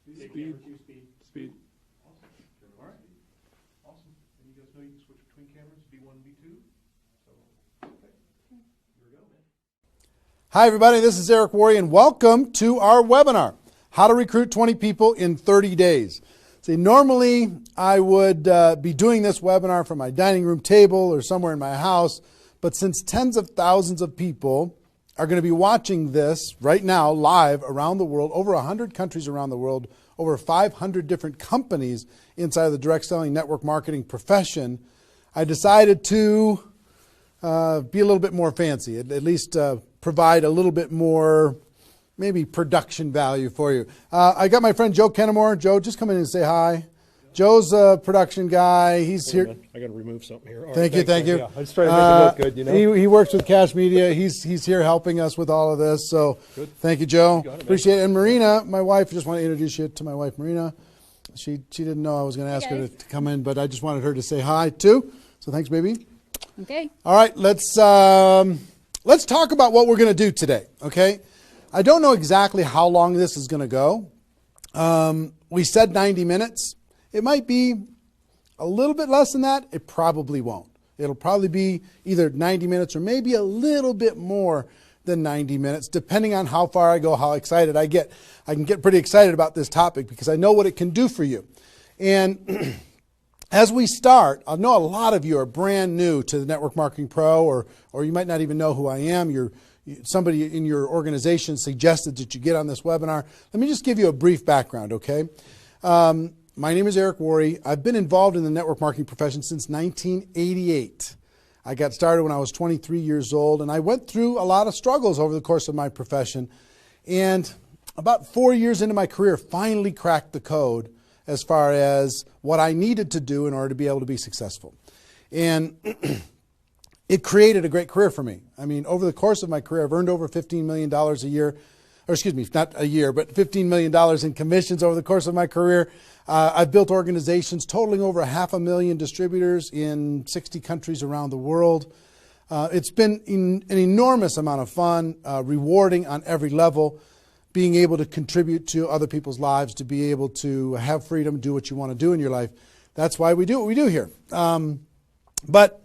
Speed. Speed. Awesome. All right. Awesome. And you guys know you can switch between cameras, V1 and V2. So, okay. Here we go, man. Hi, everybody. This is Eric Worre, and welcome to our webinar, How to Recruit 20 People in 30 Days. See, normally I would be doing this webinar from my dining room table or somewhere in my house, but since tens of thousands of people are going to be watching this right now live around the world, over 100 countries around the world, over 500 different companies inside of the direct selling network marketing profession, I decided to be a little bit more fancy, at least provide a little bit more maybe production value for you. I got my friend Joe Kennemore. Joe, just come in and say hi. Joe's a production guy. He's here. I got to remove something here. Thank you. Yeah, I just trying to make it look good, you know. He works with Cash Media. He's here helping us with all of this. So good. Thank you, Joe. You got it, appreciate it. And Marina, my wife, just want to introduce you to my wife, Marina. She didn't know I was going to ask her to come in, but I just wanted her to say hi too. So thanks, baby. Okay. All right, let's talk about what we're going to do today. Okay. I don't know exactly how long this is going to go. We said 90 minutes. It might be a little bit less than that. It probably won't. It'll probably be either 90 minutes or maybe a little bit more than 90 minutes, depending on how far I go, how excited I get. I can get pretty excited about this topic because I know what it can do for you. And as we start, I know a lot of you are brand new to the Network Marketing Pro, or you might not even know who I am. Somebody in your organization suggested that you get on this webinar. Let me just give you a brief background, okay? My name is Eric Worre. I've been involved in the network marketing profession since 1988. I got started when I was 23 years old, and I went through a lot of struggles over the course of my profession. And about 4 years into my career, finally cracked the code as far as what I needed to do in order to be able to be successful. And it created a great career for me. I mean, over the course of my career, I've earned over $15 million a year, or excuse me, not a year, but $15 million in commissions over the course of my career. I've built organizations totaling over 500,000 distributors in 60 countries around the world. It's been an enormous amount of fun, rewarding on every level, being able to contribute to other people's lives, to be able to have freedom, do what you want to do in your life. That's why we do what we do here. But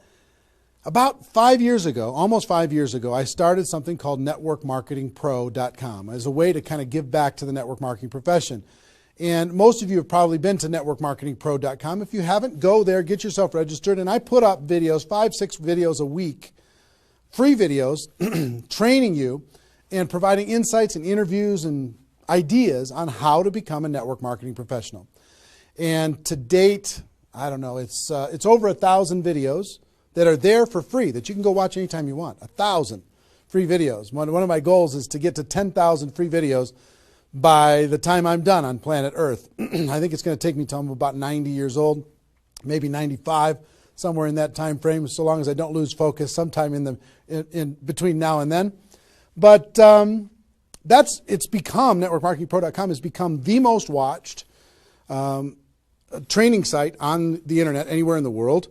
about 5 years ago, almost 5 years ago, I started something called networkmarketingpro.com as a way to kind of give back to the network marketing profession. And most of you have probably been to networkmarketingpro.com. If you haven't, go there, get yourself registered. And I put up videos, 5-6 videos a week, free videos, training you and providing insights and interviews and ideas on how to become a network marketing professional. And to date, I don't know, it's over 1,000 videos that are there for free that you can go watch anytime you want. 1,000 free videos. One of my goals is to get to 10,000 free videos by the time I'm done on planet Earth. I think it's going to take me till I'm about 90 years old, maybe 95, somewhere in that time frame, so long as I don't lose focus sometime in between now and then. But it's become, networkmarketingpro.com has become the most watched training site on the internet anywhere in the world.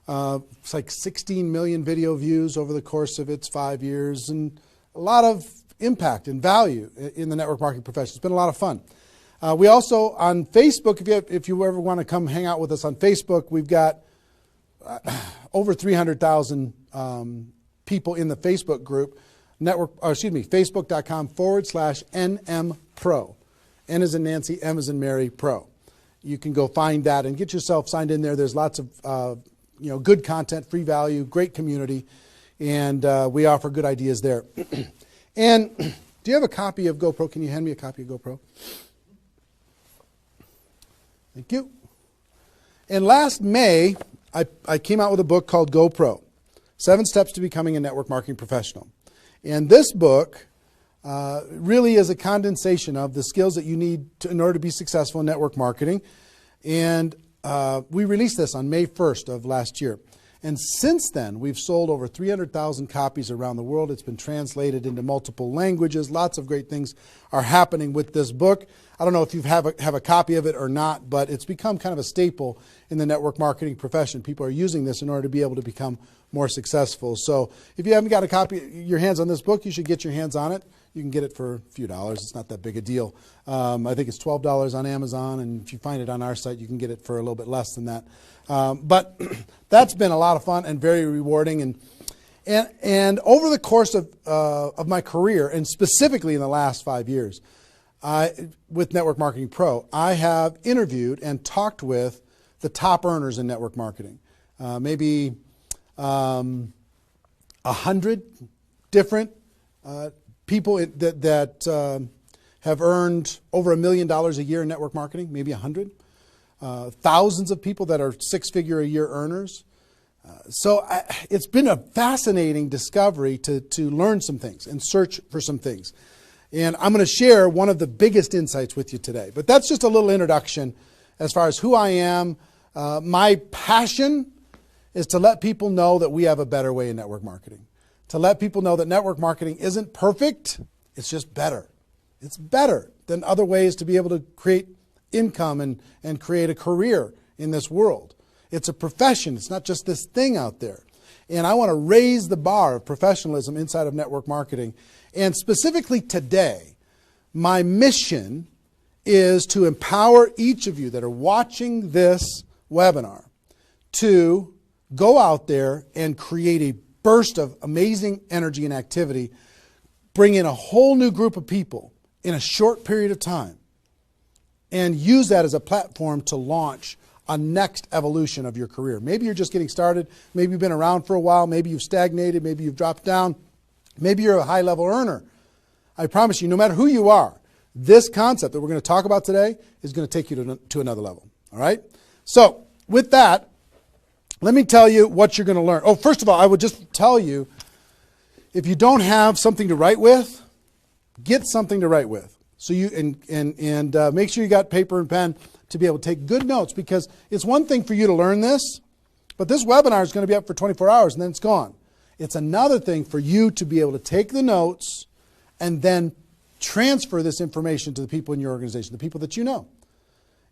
It's like 16 million video views over the course of its 5 years, and a lot of impact and value in the network marketing profession. It's been a lot of fun. We also, on Facebook, if you ever want to come hang out with us on Facebook, we've got over 300,000 people in the Facebook group, facebook.com/NMPro. N as in Nancy, M as in Mary, Pro. You can go find that and get yourself signed in there. There's lots of good content, free value, great community, and we offer good ideas there. And do you have a copy of GoPro? Can you hand me a copy of GoPro? Thank you. And last May, I came out with a book called GoPro, 7 Steps to Becoming a Network Marketing Professional. And this book really is a condensation of the skills that you need in order to be successful in network marketing. And we released this on May 1st of last year. And since then, we've sold over 300,000 copies around the world. It's been translated into multiple languages. Lots of great things are happening with this book. I don't know if you have a copy of it or not, but it's become kind of a staple in the network marketing profession. People are using this in order to be able to become more successful. So if you haven't got a copy, your hands on this book, you should get your hands on it. You can get it for a few dollars. It's not that big a deal. I think it's $12 on Amazon, and if you find it on our site, you can get it for a little bit less than that. But that's been a lot of fun and very rewarding. And over the course of my career, and specifically in the last 5 years, with Network Marketing Pro, I have interviewed and talked with the top earners in network marketing. Maybe 100 different people that have earned over $1 million a year in network marketing, maybe 100. Thousands of people that are six-figure a year earners. So it's been a fascinating discovery to learn some things and search for some things. And I'm going to share one of the biggest insights with you today. But that's just a little introduction as far as who I am. My passion is to let people know that we have a better way in network marketing. To let people know that network marketing isn't perfect, it's just better. It's better than other ways to be able to create income and create a career in this world. It's a profession. It's not just this thing out there. And I want to raise the bar of professionalism inside of network marketing. And specifically today, my mission is to empower each of you that are watching this webinar to go out there and create a burst of amazing energy and activity, bring in a whole new group of people in a short period of time, and use that as a platform to launch a next evolution of your career. Maybe you're just getting started. Maybe you've been around for a while. Maybe you've stagnated. Maybe you've dropped down. Maybe you're a high-level earner. I promise you, no matter who you are, this concept that we're going to talk about today is going to take you to another level. All right? So with that, let me tell you what you're going to learn. Oh, first of all, I would just tell you, if you don't have something to write with, get something to write with. So you and make sure you got paper and pen to be able to take good notes, because it's one thing for you to learn this, but this webinar is going to be up for 24 hours and then it's gone. It's another thing for you to be able to take the notes and then transfer this information to the people in your organization, the people that you know.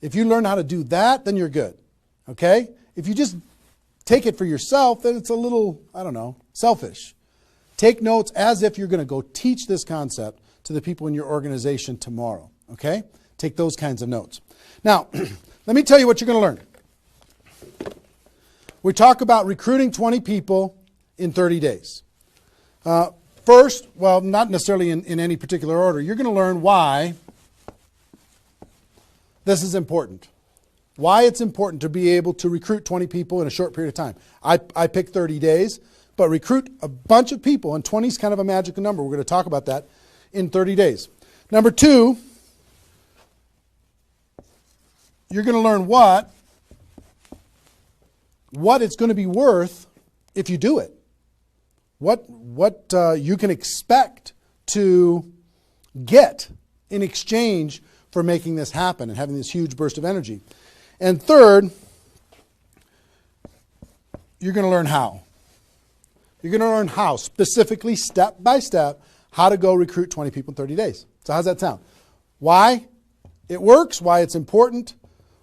If you learn how to do that, then you're good. Okay? If you just take it for yourself, then it's a little, I don't know, selfish. Take notes as if you're going to go teach this concept to the people in your organization tomorrow. Okay? Take those kinds of notes. Now, let me tell you what you're going to learn. We talk about recruiting 20 people in 30 days. First, well, not necessarily in any particular order, you're going to learn why this is important. Why it's important to be able to recruit 20 people in a short period of time. I picked 30 days, but recruit a bunch of people, and 20 is kind of a magical number. We're going to talk about that in 30 days. Number two, you're going to learn what it's going to be worth if you do it. What you can expect to get in exchange for making this happen and having this huge burst of energy. And third, you're going to learn how. You're going to learn how, specifically, step by step, how to go recruit 20 people in 30 days. So how's that sound? Why it works, why it's important,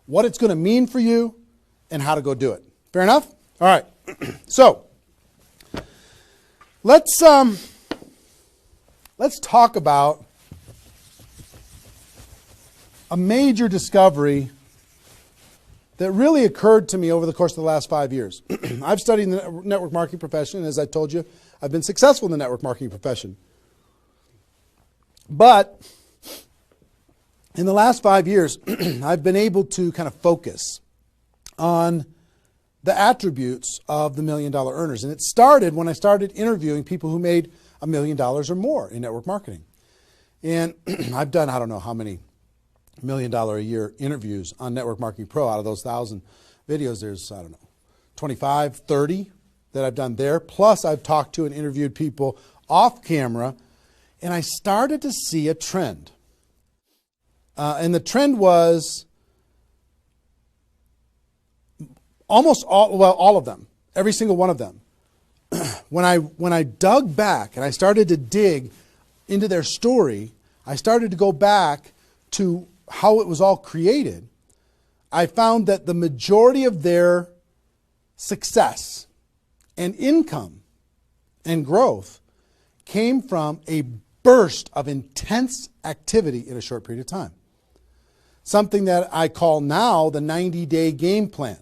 what it's going to mean for you, and how to go do it. Fair enough? All right. So let's talk about a major discovery that really occurred to me over the course of the last 5 years. I've studied the network marketing profession, and as I told you, I've been successful in the network marketing profession. But in the last 5 years, I've been able to kind of focus on the attributes of the $1 million earners. And it started when I started interviewing people who made $1 million or more in network marketing. And I've done, I don't know how many $1 million a year interviews on Network Marketing Pro. Out of those 1,000 videos, there's, I don't know, 25, 30 that I've done there. Plus, I've talked to and interviewed people off camera, and I started to see a trend. And the trend was almost all of them, every single one of them. When I dug back and I started to dig into their story, I started to go back to how it was all created, I found that the majority of their success and income and growth came from a burst of intense activity in a short period of time. Something that I call now the 90-day game plan.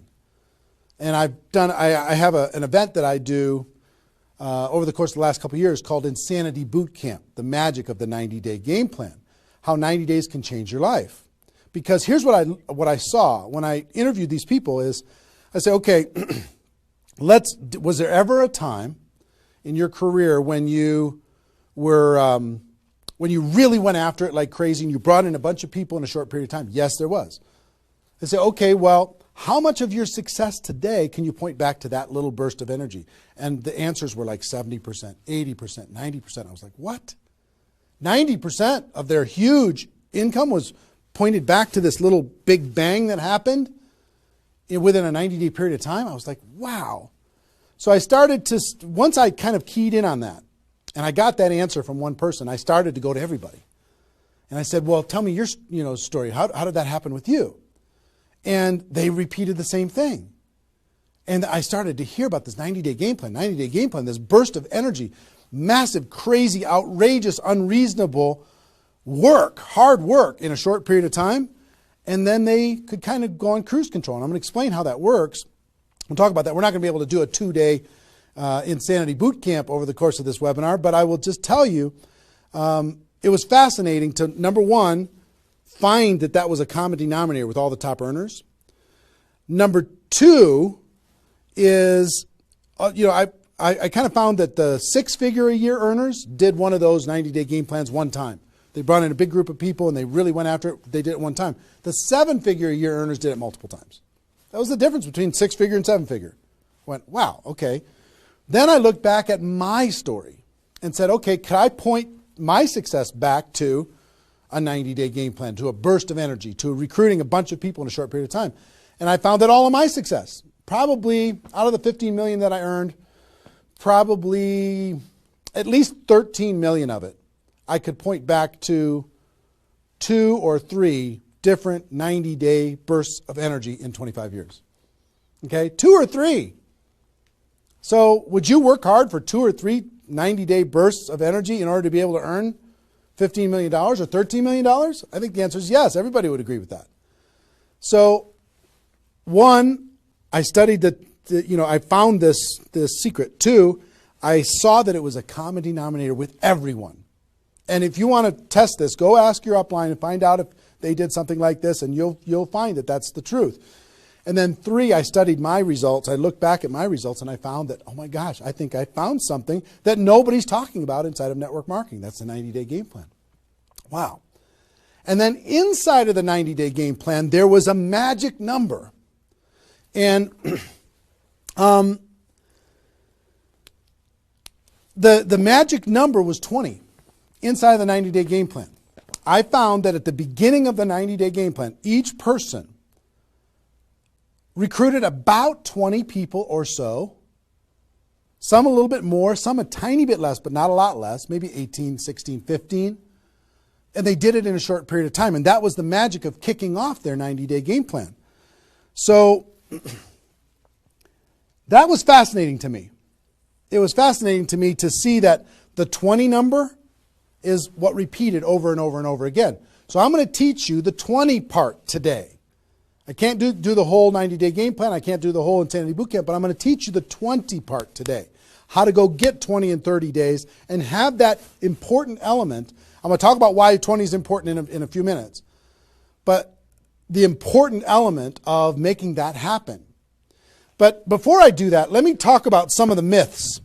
And I have an event that I do over the course of the last couple of years called Insanity Boot Camp, the magic of the 90-day game plan, how 90 days can change your life. Because here's what I saw when I interviewed these people is, I say, okay, was there ever a time in your career when you were, when you really went after it like crazy and you brought in a bunch of people in a short period of time? Yes, there was. I say, okay, well, how much of your success today can you point back to that little burst of energy? And the answers were like 70%, 80%, 90%. I was like, what? 90% of their huge income was pointed back to this little big bang that happened within a 90-day period of time. I was like, wow. So I started to, once I kind of keyed in on that, and I got that answer from one person, I started to go to everybody. And I said, well, tell me your story. How did that happen with you? And they repeated the same thing. And I started to hear about this 90-day game plan, this burst of energy, massive, crazy, outrageous, unreasonable work, hard work in a short period of time. And then they could kind of go on cruise control. And I'm going to explain how that works. We'll talk about that. We're not going to be able to do a 2-day Insanity Boot Camp over the course of this webinar, but I will just tell you, it was fascinating to, number one, find that was a common denominator with all the top earners. Number two is, I kind of found that the 6-figure-a-year earners did one of those 90-day game plans one time. They brought in a big group of people and they really went after it. They did it one time. The 7-figure-a-year earners did it multiple times. That was the difference between 6-figure and 7-figure. Went, wow, okay. Then I looked back at my story and said, okay, could I point my success back to a 90-day game plan, to a burst of energy, to recruiting a bunch of people in a short period of time? And I found that all of my success, probably out of the 15 million that I earned, probably at least 13 million of it, I could point back to 2 or 3 different 90-day bursts of energy in 25 years. Okay, 2 or 3. So would you work hard for 2 or 3 90-day bursts of energy in order to be able to earn $15 million or $13 million? I think the answer is yes. Everybody would agree with that. So, one, I studied I found this secret. 2, I saw that it was a common denominator with everyone. And if you want to test this, go ask your upline and find out if they did something like this, and you'll find that that's the truth. And then 3, I studied my results. I looked back at my results and I found that, oh my gosh, I think I found something that nobody's talking about inside of network marketing. That's the 90-day game plan. Wow. And then inside of the 90-day game plan, there was a magic number. And the magic number was 20 inside of the 90-day game plan. I found that at the beginning of the 90-day game plan, each person recruited about 20 people or so, some a little bit more, some a tiny bit less, but not a lot less, maybe 18, 16, 15. And they did it in a short period of time. And that was the magic of kicking off their 90-day game plan. So that was fascinating to me. It was fascinating to me to see that the 20 number is what repeated over and over and over again. So I'm going to teach you the 20 part today. I can't do the whole 90-day game plan. I can't do the whole Insanity Bootcamp, but I'm going to teach you the 20 part today. How to go get 20 in 30 days and have that important element. I'm going to talk about why 20 is important in a few minutes. But the important element of making that happen. But before I do that, let me talk about some of the myths.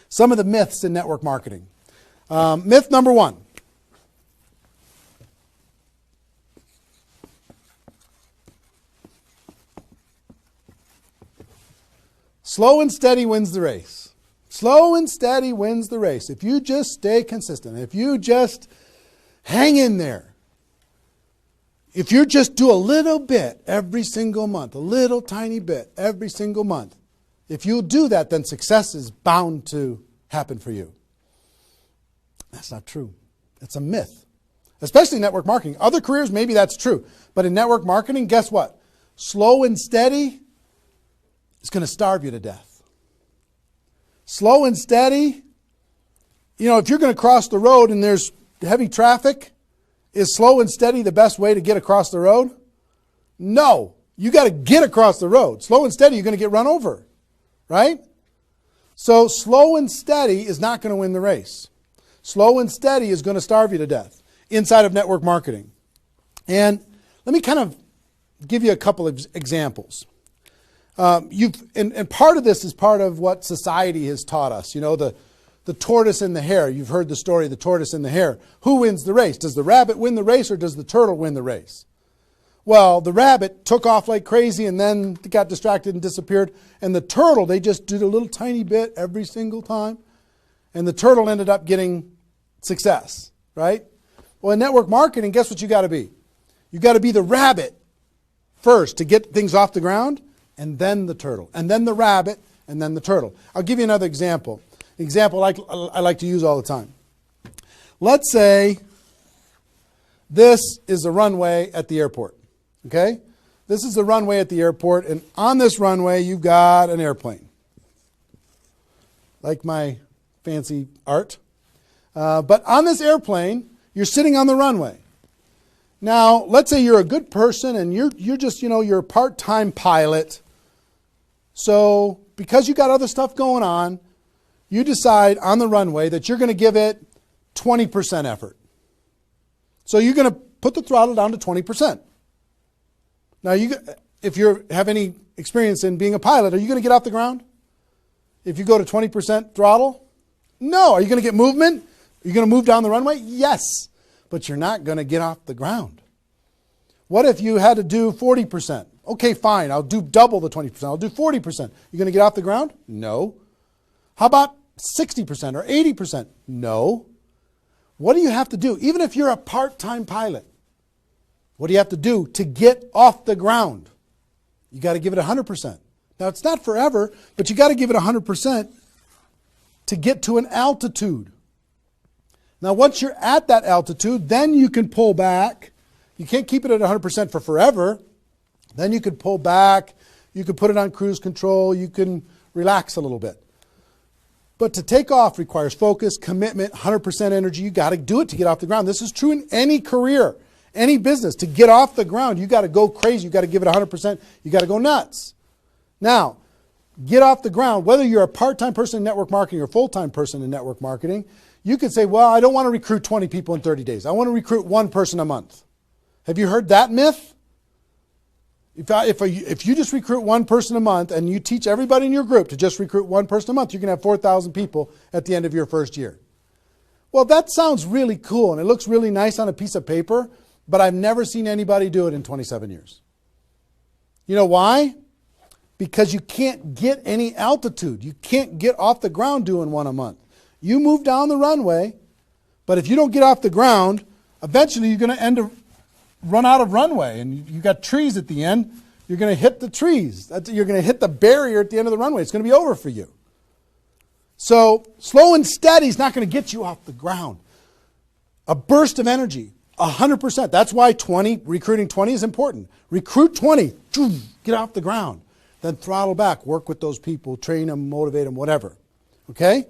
Some of the myths in network marketing. Myth number 1. Slow and steady wins the race. Slow and steady wins the race. If you just stay consistent, if you just hang in there, if you just do a little bit every single month, a little tiny bit every single month, if you'll do that, then success is bound to happen for you. That's not true. It's a myth. especially network marketing. Other careers, maybe that's true. But in network marketing, guess what? Slow and steady is going to starve you to death. Slow and steady, if you're going to cross the road and there's heavy traffic, is slow and steady the best way to get across the road? No. You got to get across the road. Slow and steady, you're going to get run over, right? So slow and steady is not going to win the race. Slow and steady is going to starve you to death inside of network marketing. And let me kind of give you a couple of examples. And part of this is part of what society has taught us. The tortoise and the hare. You've heard the story of the tortoise and the hare. Who wins the race? Does the rabbit win the race or does the turtle win the race? Well, the rabbit took off like crazy and then got distracted and disappeared. And the turtle, they just did a little tiny bit every single time. And the turtle ended up getting success, right? Well, in network marketing, guess what you got to be? You got to be the rabbit first to get things off the ground, and then the turtle, and then the rabbit, and then the turtle. I'll give you another example. An example I like to use all the time. Let's say this is the runway at the airport. Okay? This is the runway at the airport, and on this runway you've got an airplane. Like my fancy art. But on this airplane, you're sitting on the runway. Now, let's say you're a good person and you're just, you're a part-time pilot. So because you got other stuff going on, you decide on the runway that you're going to give it 20% effort. So you're going to put the throttle down to 20%. Now, if you have any experience in being a pilot, are you going to get off the ground? If you go to 20% throttle? No. Are you going to get movement? Are you going to move down the runway? Yes. But you're not going to get off the ground. What if you had to do 40%? Okay, fine. I'll do double the 20%. I'll do 40%. You going to get off the ground? No. How about 60% or 80%? No. What do you have to do? Even if you're a part-time pilot, what do you have to do to get off the ground? You got to give it 100%. Now, it's not forever, but you got to give it 100% to get to an altitude. Now, once you're at that altitude, then you can pull back. You can't keep it at 100% for forever. Then you could pull back. You could put it on cruise control. You can relax a little bit. But to take off requires focus, commitment, 100% energy. You got to do it to get off the ground. This is true in any career, any business. To get off the ground, you got to go crazy. You got to give it 100%. You got to go nuts. Now, get off the ground. Whether you're a part-time person in network marketing or a full-time person in network marketing, you could say, well, I don't want to recruit 20 people in 30 days. I want to recruit one person a month. Have you heard that myth? If you just recruit one person a month and you teach everybody in your group to just recruit one person a month, you can have 4,000 people at the end of your first year. Well, that sounds really cool and it looks really nice on a piece of paper, but I've never seen anybody do it in 27 years. You know why? Because you can't get any altitude. You can't get off the ground doing one a month. You move down the runway, but if you don't get off the ground, eventually you're going to run out of runway, and you got trees at the end. You're going to hit the trees. You're going to hit the barrier at the end of the runway. It's going to be over for you. So slow and steady is not going to get you off the ground. A burst of energy, 100%. That's why recruiting 20 is important. Recruit 20, get off the ground. Then throttle back, work with those people, train them, motivate them, whatever. Okay?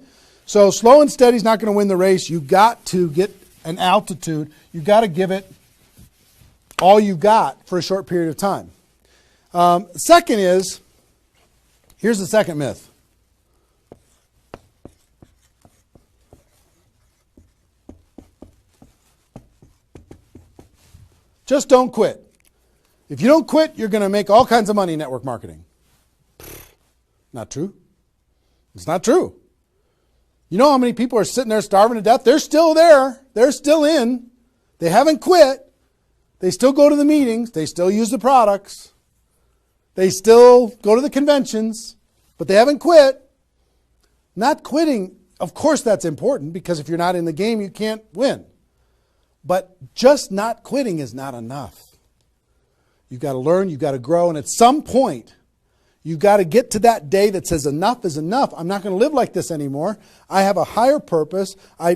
So slow and steady is not going to win the race. You got to get an altitude. You got to give it all you got for a short period of time. Second is, here's the second myth. Just don't quit. If you don't quit, you're going to make all kinds of money in network marketing. Not true. It's not true. You know how many people are sitting there starving to death? They're still there. They're still in. They haven't quit. They still go to the meetings. They still use the products. They still go to the conventions, but they haven't quit. Not quitting, of course that's important because if you're not in the game, you can't win. But just not quitting is not enough. You've got to learn, you've got to grow, and at some point, You got to get to that day that says enough is enough. I'm not going to live like this anymore. I have a higher purpose. I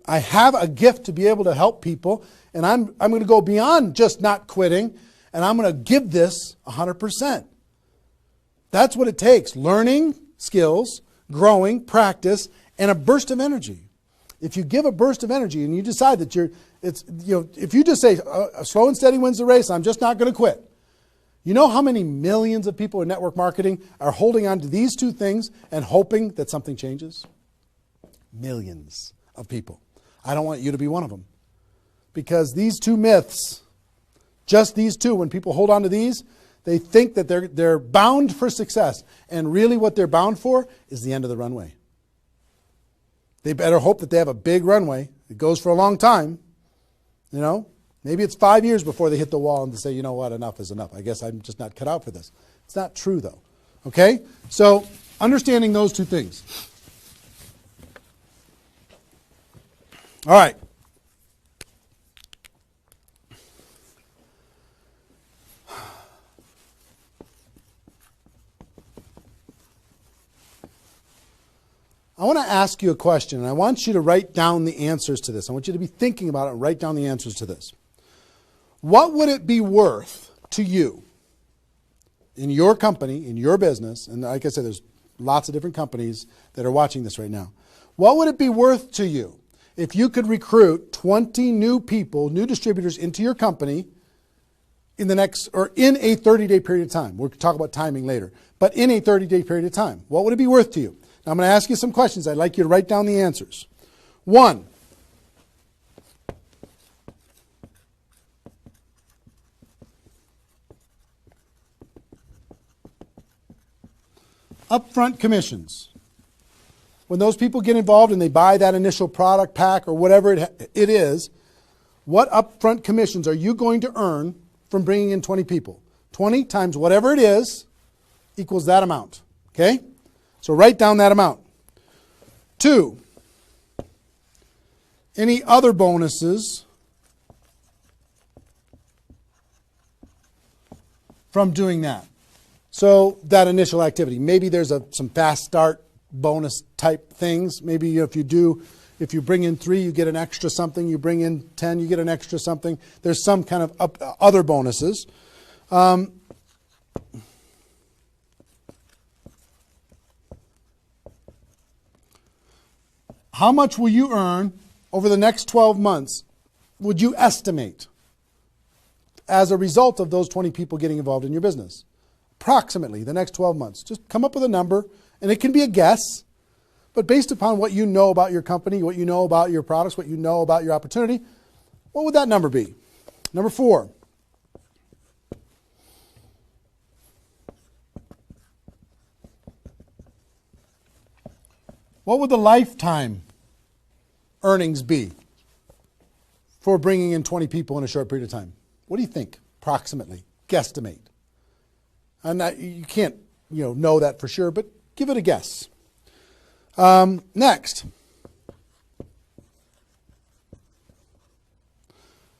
have a gift to be able to help people, and I'm going to go beyond just not quitting, and I'm going to give this 100%. That's what it takes. Learning skills, growing, practice, and a burst of energy. If you give a burst of energy and you decide that if you just say slow and steady wins the race, I'm just not going to quit. You know how many millions of people in network marketing are holding on to these two things and hoping that something changes? Millions of people. I don't want you to be one of them. Because these two myths, just these two, when people hold on to these, they think that they're bound for success. And really what they're bound for is the end of the runway. They better hope that they have a big runway. It goes for a long time. You know, maybe it's 5 years before they hit the wall and they say, you know what, enough is enough. I guess I'm just not cut out for this. It's not true though. Okay? So understanding those two things. All right. I want to ask you a question, and I want you to write down the answers to this. I want you to be thinking about it and write down the answers to this. What would it be worth to you in your company, in your business, and like I said, there's lots of different companies that are watching this right now. What would it be worth to you if you could recruit 20 new people, new distributors into your company in a 30-day period of time? We'll talk about timing later, but in a 30-day period of time. What would it be worth to you? I'm going to ask you some questions. I'd like you to write down the answers. 1, upfront commissions. When those people get involved and they buy that initial product pack or whatever it is, what upfront commissions are you going to earn from bringing in 20 people? 20 times whatever it is equals that amount. Okay? So write down that amount. 2, any other bonuses from doing that? So that initial activity. Maybe there's some fast start bonus type things. Maybe if you bring in 3, you get an extra something. You bring in 10, you get an extra something. There's some kind of other bonuses. How much will you earn over the next 12 months, would you estimate, as a result of those 20 people getting involved in your business? Approximately the next 12 months. Just come up with a number, and it can be a guess, but based upon what you know about your company, what you know about your products, what you know about your opportunity, what would that number be? Number 4. What would the lifetime earnings be for bringing in 20 people in a short period of time? What do you think, approximately? Guesstimate. You can't know that for sure, but give it a guess. Next.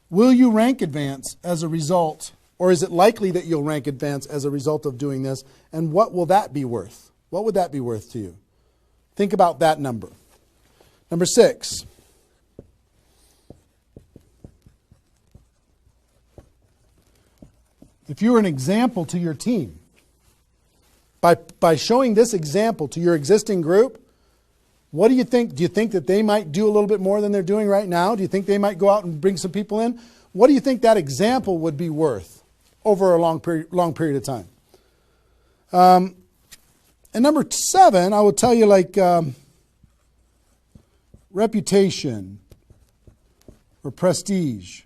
Will you rank advance as a result, or is it likely that you'll rank advance as a result of doing this? And what will that be worth? What would that be worth to you? Think about that number. Number 6. If you were an example to your team, by showing this example to your existing group, what do you think? Do you think that they might do a little bit more than they're doing right now? Do you think they might go out and bring some people in? What do you think that example would be worth over a long period of time? And number 7, I will tell you, reputation or prestige.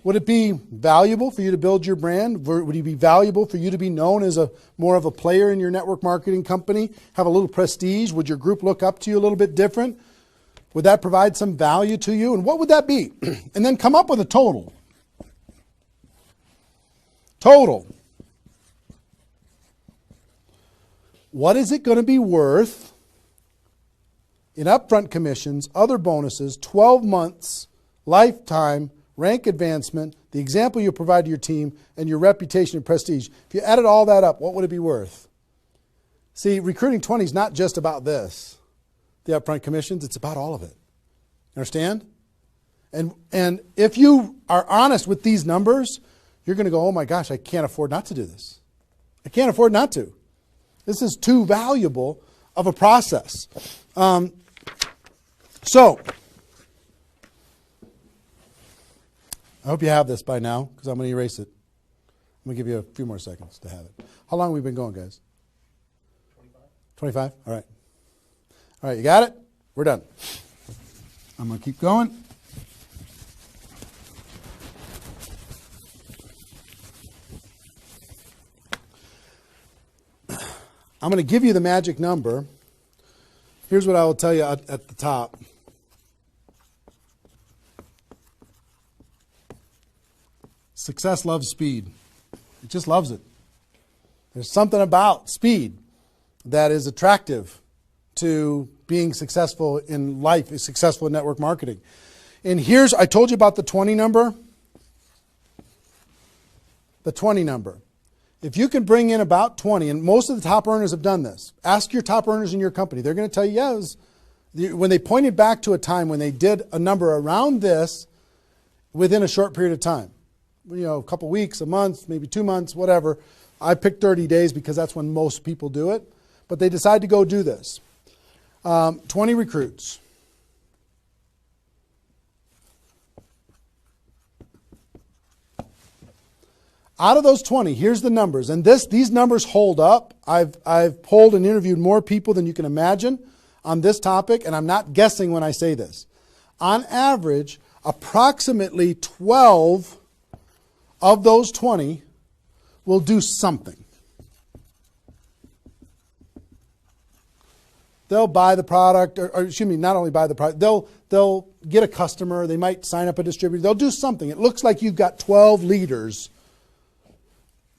Would it be valuable for you to build your brand? Would it be valuable for you to be known as more of a player in your network marketing company? Have a little prestige? Would your group look up to you a little bit different? Would that provide some value to you? And what would that be? And then come up with a total. Total. What is it going to be worth in upfront commissions, other bonuses, 12 months, lifetime rank advancement, the example you provide to your team, and your reputation and prestige. If you added all that up, what would it be worth? See, recruiting 20 is not just about this, the upfront commissions. It's about all of it. Understand? And if you are honest with these numbers, you're going to go, oh my gosh, I can't afford not to do this. I can't afford not to. This is too valuable of a process. So, I hope you have this by now, because I'm going to erase it. I'm going to give you a few more seconds to have it. How long have we been going, guys? 25? All right. All right, you got it? We're done. I'm going to keep going. I'm going to give you the magic number. Here's what I will tell you at the top. Success loves speed. It just loves it. There's something about speed that is attractive to being successful in life, successful in network marketing. And here's, I told you about the 20 number. The 20 number. If you can bring in about 20, and most of the top earners have done this. Ask your top earners in your company. They're going to tell you, yes. When they pointed back to a time when they did a number around this within a short period of time. You know, a couple weeks, a month, maybe 2 months, whatever. I picked 30 days because that's when most people do it. But they decide to go do this. 20 recruits. Out of those 20, here's the numbers. And these numbers hold up. I've polled and interviewed more people than you can imagine on this topic, and I'm not guessing when I say this. On average, approximately 12 of those 20 will do something. They'll buy the product, or excuse me, not only buy the product, they'll get a customer, they might sign up a distributor, they'll do something. It looks like you've got 12 leaders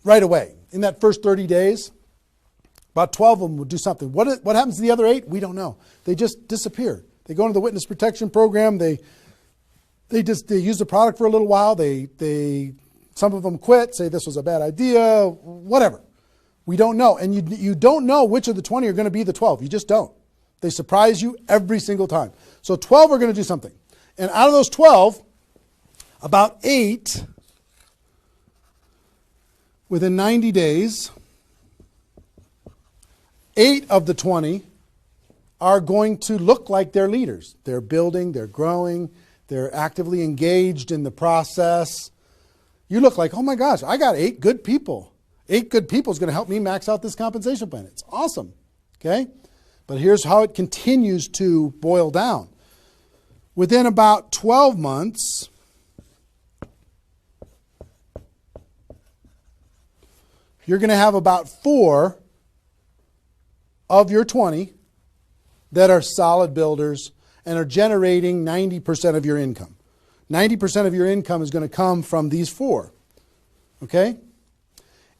right away. In that first 30 days, about 12 of them will do something. What happens to the other 8? We don't know. They just disappear. They go into the witness protection program. They use the product for a little while. Some of them quit, say this was a bad idea, whatever. We don't know. And you don't know which of the 20 are going to be the 12. You just don't. They surprise you every single time. So 12 are going to do something. And out of those 12, about 8 within 90 days, 8 of the 20 are going to look like they're leaders. They're building, they're growing, they're actively engaged in the process. You look like, oh my gosh, I got 8 good people. 8 good people is going to help me max out this compensation plan. It's awesome. Okay? But here's how it continues to boil down. Within about 12 months, you're going to have about 4 of your 20 that are solid builders and are generating 90% of your income. 90% of your income is going to come from these 4. Okay?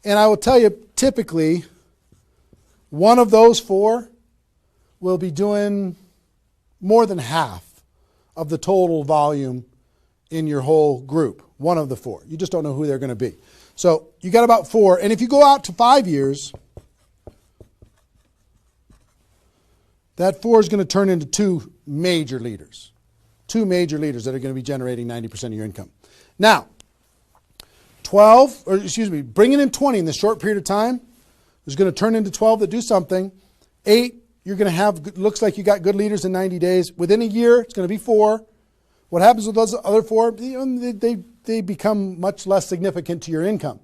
And I will tell you, typically, one of those 4 will be doing more than half of the total volume in your whole group. One of the 4. You just don't know who they're going to be. So you got about 4. And if you go out to 5 years, that 4 is going to turn into 2 major leaders. 2 major leaders that are going to be generating 90% of your income. Now, bringing in 20 in this short period of time is going to turn into 12 that do something. 8, you're going to have, looks like you got good leaders in 90 days. Within a year, it's going to be 4. What happens with those other 4? They become much less significant to your income.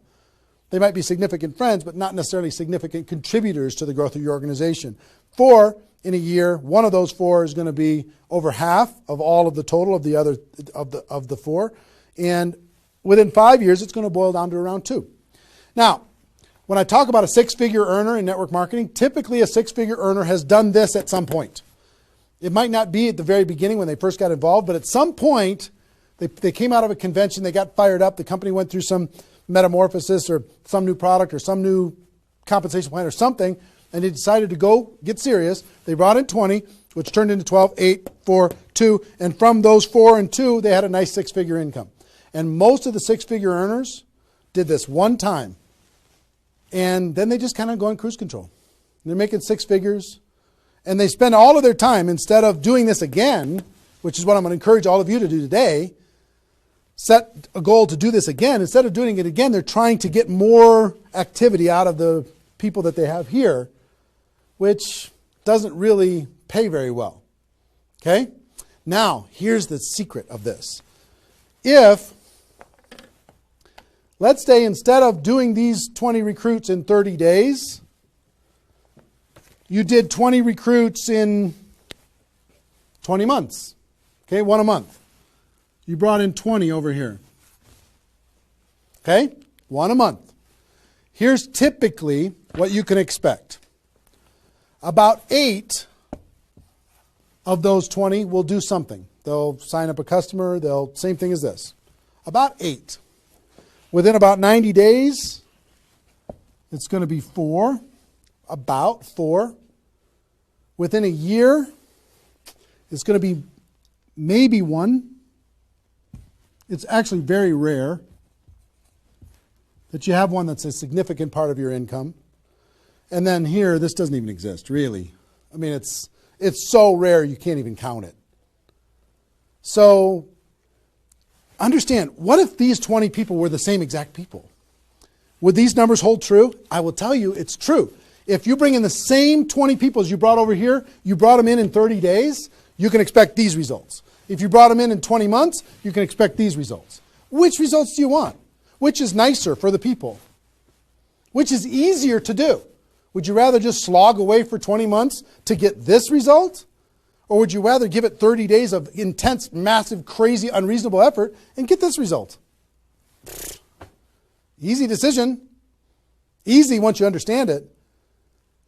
They might be significant friends, but not necessarily significant contributors to the growth of your organization. 4 in a year, one of those 4 is going to be over half of all of the total of the other of the 4, and within 5 years, it's going to boil down to around 2. Now, when I talk about a 6-figure earner in network marketing, typically a 6-figure earner has done this at some point. It might not be at the very beginning when they first got involved, but at some point, they came out of a convention, they got fired up, the company went through some metamorphosis or some new product or some new compensation plan or something, and they decided to go get serious. They brought in 20, which turned into 12, 8, 4, 2, and from those 4 and 2, they had a nice 6-figure income. And most of the six-figure earners did this one time. And then they just kind of go on cruise control. They're making six figures. And they spend all of their time, instead of doing this again, which is what I'm going to encourage all of you to do today, set a goal to do this again. Instead of doing it again, they're trying to get more activity out of the people that they have here, which doesn't really pay very well. Okay? Now, here's the secret of this. If, let's say, instead of doing these 20 recruits in 30 days, you did 20 recruits in 20 months. Okay, one a month. You brought in 20 over here. Okay, one a month. Here's typically what you can expect. About 8 of those 20 will do something. They'll sign up a customer. Same thing as this. About 8. Within about 90 days, it's going to be 4. About 4. Within a year, it's going to be maybe 1. It's actually very rare that you have one that's a significant part of your income. And then here, this doesn't even exist, really. I mean, it's so rare you can't even count it. So understand, what if these 20 people were the same exact people? Would these numbers hold true? I will tell you it's true. If you bring in the same 20 people as you brought over here, you brought them in 30 days, you can expect these results. If you brought them in 20 months, you can expect these results. Which results do you want? Which is nicer for the people? Which is easier to do? Would you rather just slog away for 20 months to get this result? Or would you rather give it 30 days of intense, massive, crazy, unreasonable effort and get this result? Easy decision. Easy once you understand it.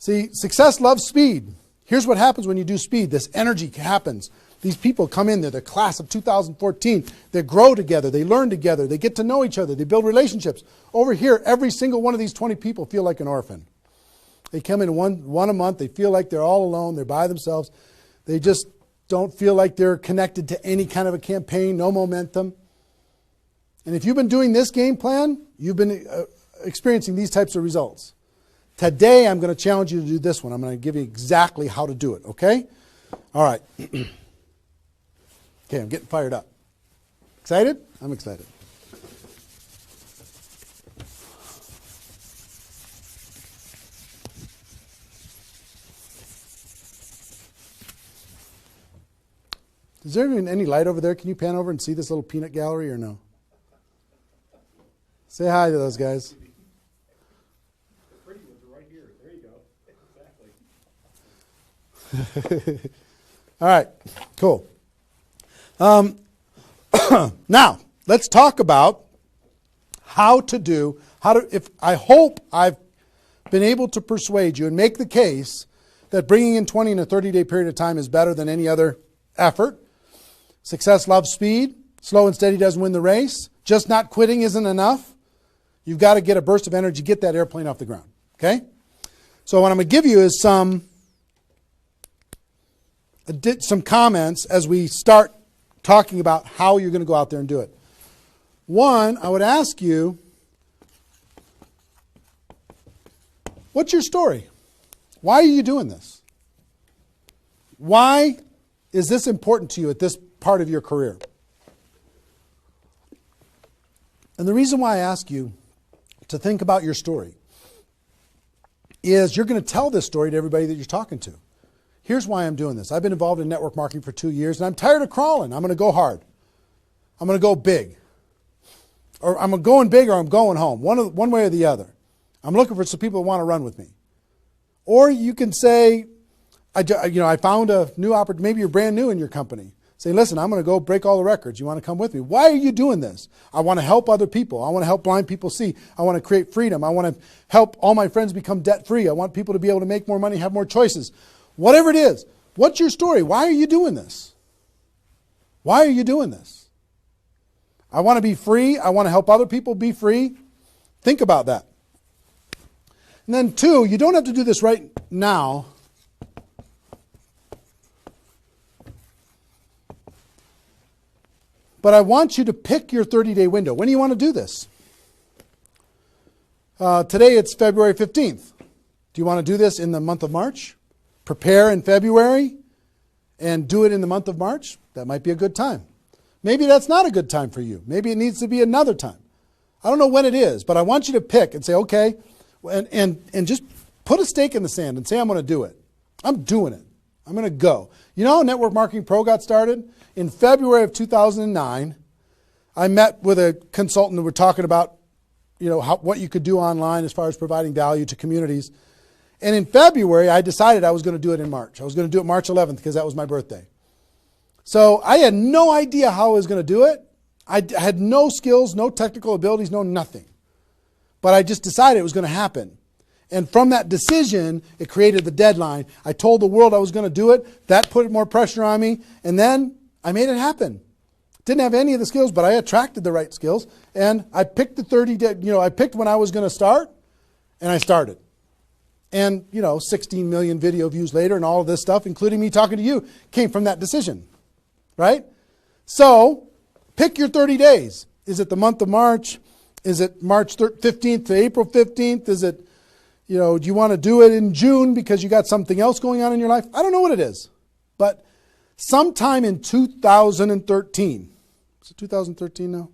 See, success loves speed. Here's what happens when you do speed. This energy happens. These people come in, they're the class of 2014. They grow together, they learn together, they get to know each other, they build relationships. Over here, every single one of these 20 people feel like an orphan. They come in one a month, they feel like they're all alone, they're by themselves. They just don't feel like they're connected to any kind of a campaign, no momentum. And if you've been doing this game plan, you've been experiencing these types of results. Today, I'm going to challenge you to do this one. I'm going to give you exactly how to do it, okay? All right. Okay, I'm getting fired up. Excited? I'm excited. Is there even any light over there? Can you pan over and see this little peanut gallery or no? Say hi to those guys. All right, cool. Now, let's talk about I hope I've been able to persuade you and make the case that bringing in 20 in a 30-day period of time is better than any other effort. Success loves speed. Slow and steady doesn't win the race. Just not quitting isn't enough. You've got to get a burst of energy, get that airplane off the ground, okay? So what I'm going to give you is some comments as we start talking about how you're going to go out there and do it. One, I would ask you, what's your story? Why are you doing this? Why is this important to you at this part of your career? And the reason why I ask you to think about your story is you're going to tell this story to everybody that you're talking to. Here's why I'm doing this. I've been involved in network marketing for 2 years, and I'm tired of crawling. I'm going to go hard. I'm going to go big. Or I'm going big or I'm going home, one way or the other. I'm looking for some people that want to run with me. Or you can say, I found a new opportunity. Maybe you're brand new in your company. Say, listen, I'm going to go break all the records. You want to come with me? Why are you doing this? I want to help other people. I want to help blind people see. I want to create freedom. I want to help all my friends become debt-free. I want people to be able to make more money, have more choices. Whatever it is, what's your story? Why are you doing this? Why are you doing this? I want to be free. I want to help other people be free. Think about that. And then 2, you don't have to do this right now. But I want you to pick your 30-day window. When do you want to do this? Today it's February 15th. Do you want to do this in the month of March? Prepare in February and do it in the month of March? That might be a good time. Maybe that's not a good time for you. Maybe it needs to be another time. I don't know when it is, but I want you to pick and say, okay, and just put a stake in the sand and say, I'm going to do it. I'm doing it. I'm going to go. You know how Network Marketing Pro got started? In February of 2009, I met with a consultant and we're talking about, what you could do online as far as providing value to communities. And in February, I decided I was going to do it in March. I was going to do it March 11th because that was my birthday. So I had no idea how I was going to do it. I had no skills, no technical abilities, no nothing. But I just decided it was going to happen. And from that decision, it created the deadline. I told the world I was going to do it. That put more pressure on me. And then I made it happen. Didn't have any of the skills, but I attracted the right skills. And I picked the 30-day, I picked when I was going to start, and I started. And, 16 million video views later and all of this stuff, including me talking to you, came from that decision. Right? So, pick your 30 days. Is it the month of March? Is it March 15th to April 15th? Is it, do you want to do it in June because you got something else going on in your life? I don't know what it is. But sometime in 2013, is it 2013 now?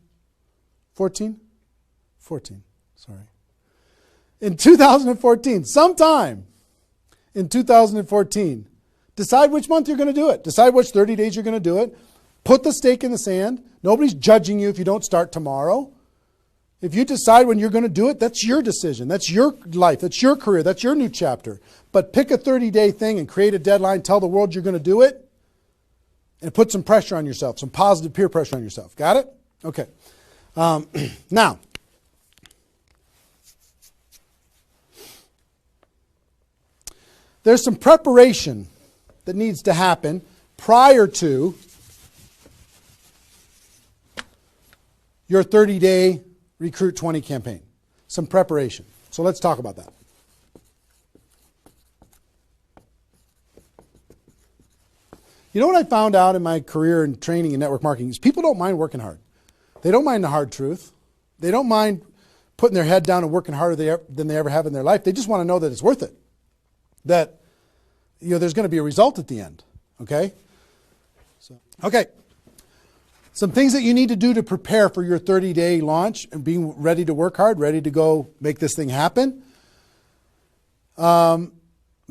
14? 14, sorry. In 2014, sometime in 2014, decide which month you're going to do it. Decide which 30 days you're going to do it. Put the stake in the sand. Nobody's judging you if you don't start tomorrow. If you decide when you're going to do it, that's your decision. That's your life. That's your career. That's your new chapter. But pick a 30-day thing and create a deadline. Tell the world you're going to do it. And put some pressure on yourself, some positive peer pressure on yourself. Got it? Okay. Now, there's some preparation that needs to happen prior to your 30-day Recruit 20 campaign. Some preparation. So let's talk about that. You know what I found out in my career in training in network marketing is people don't mind working hard. They don't mind the hard truth. They don't mind putting their head down and working harder than they ever have in their life. They just want to know that it's worth it. That there's going to be a result at the end. Okay? Okay. Some things that you need to do to prepare for your 30-day launch and being ready to work hard, ready to go make this thing happen.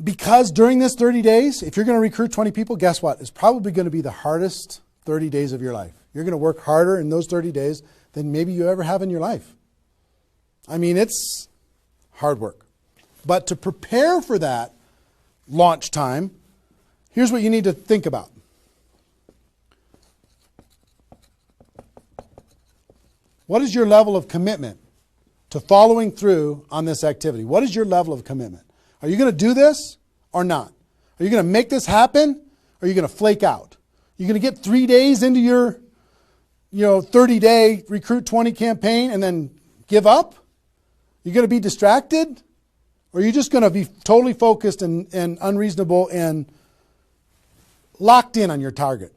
Because during this 30 days, if you're going to recruit 20 people, guess what? It's probably going to be the hardest 30 days of your life. You're going to work harder in those 30 days than maybe you ever have in your life. I mean, it's hard work. But to prepare for that launch time, here's what you need to think about. What is your level of commitment to following through on this activity? What is your level of commitment? Are you going to do this or not? Are you going to make this happen or are you going to flake out? You're going to get 3 days into your 30-day Recruit 20 campaign and then give up? You're going to be distracted? Or are you just going to be totally focused and unreasonable and locked in on your target?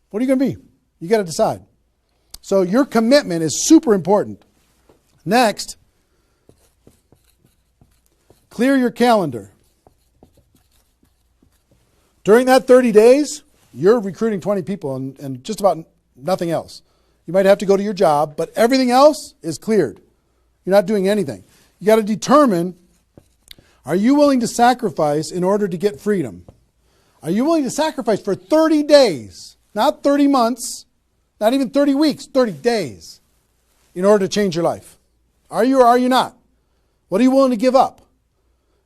What are you going to be? You got to decide. So your commitment is super important. Next, clear your calendar. During that 30 days, you're recruiting 20 people and just about nothing else. You might have to go to your job, but everything else is cleared. You're not doing anything. You got to determine, are you willing to sacrifice in order to get freedom? Are you willing to sacrifice for 30 days, not 30 months, not even 30 weeks, 30 days, in order to change your life? Are you or are you not? What are you willing to give up?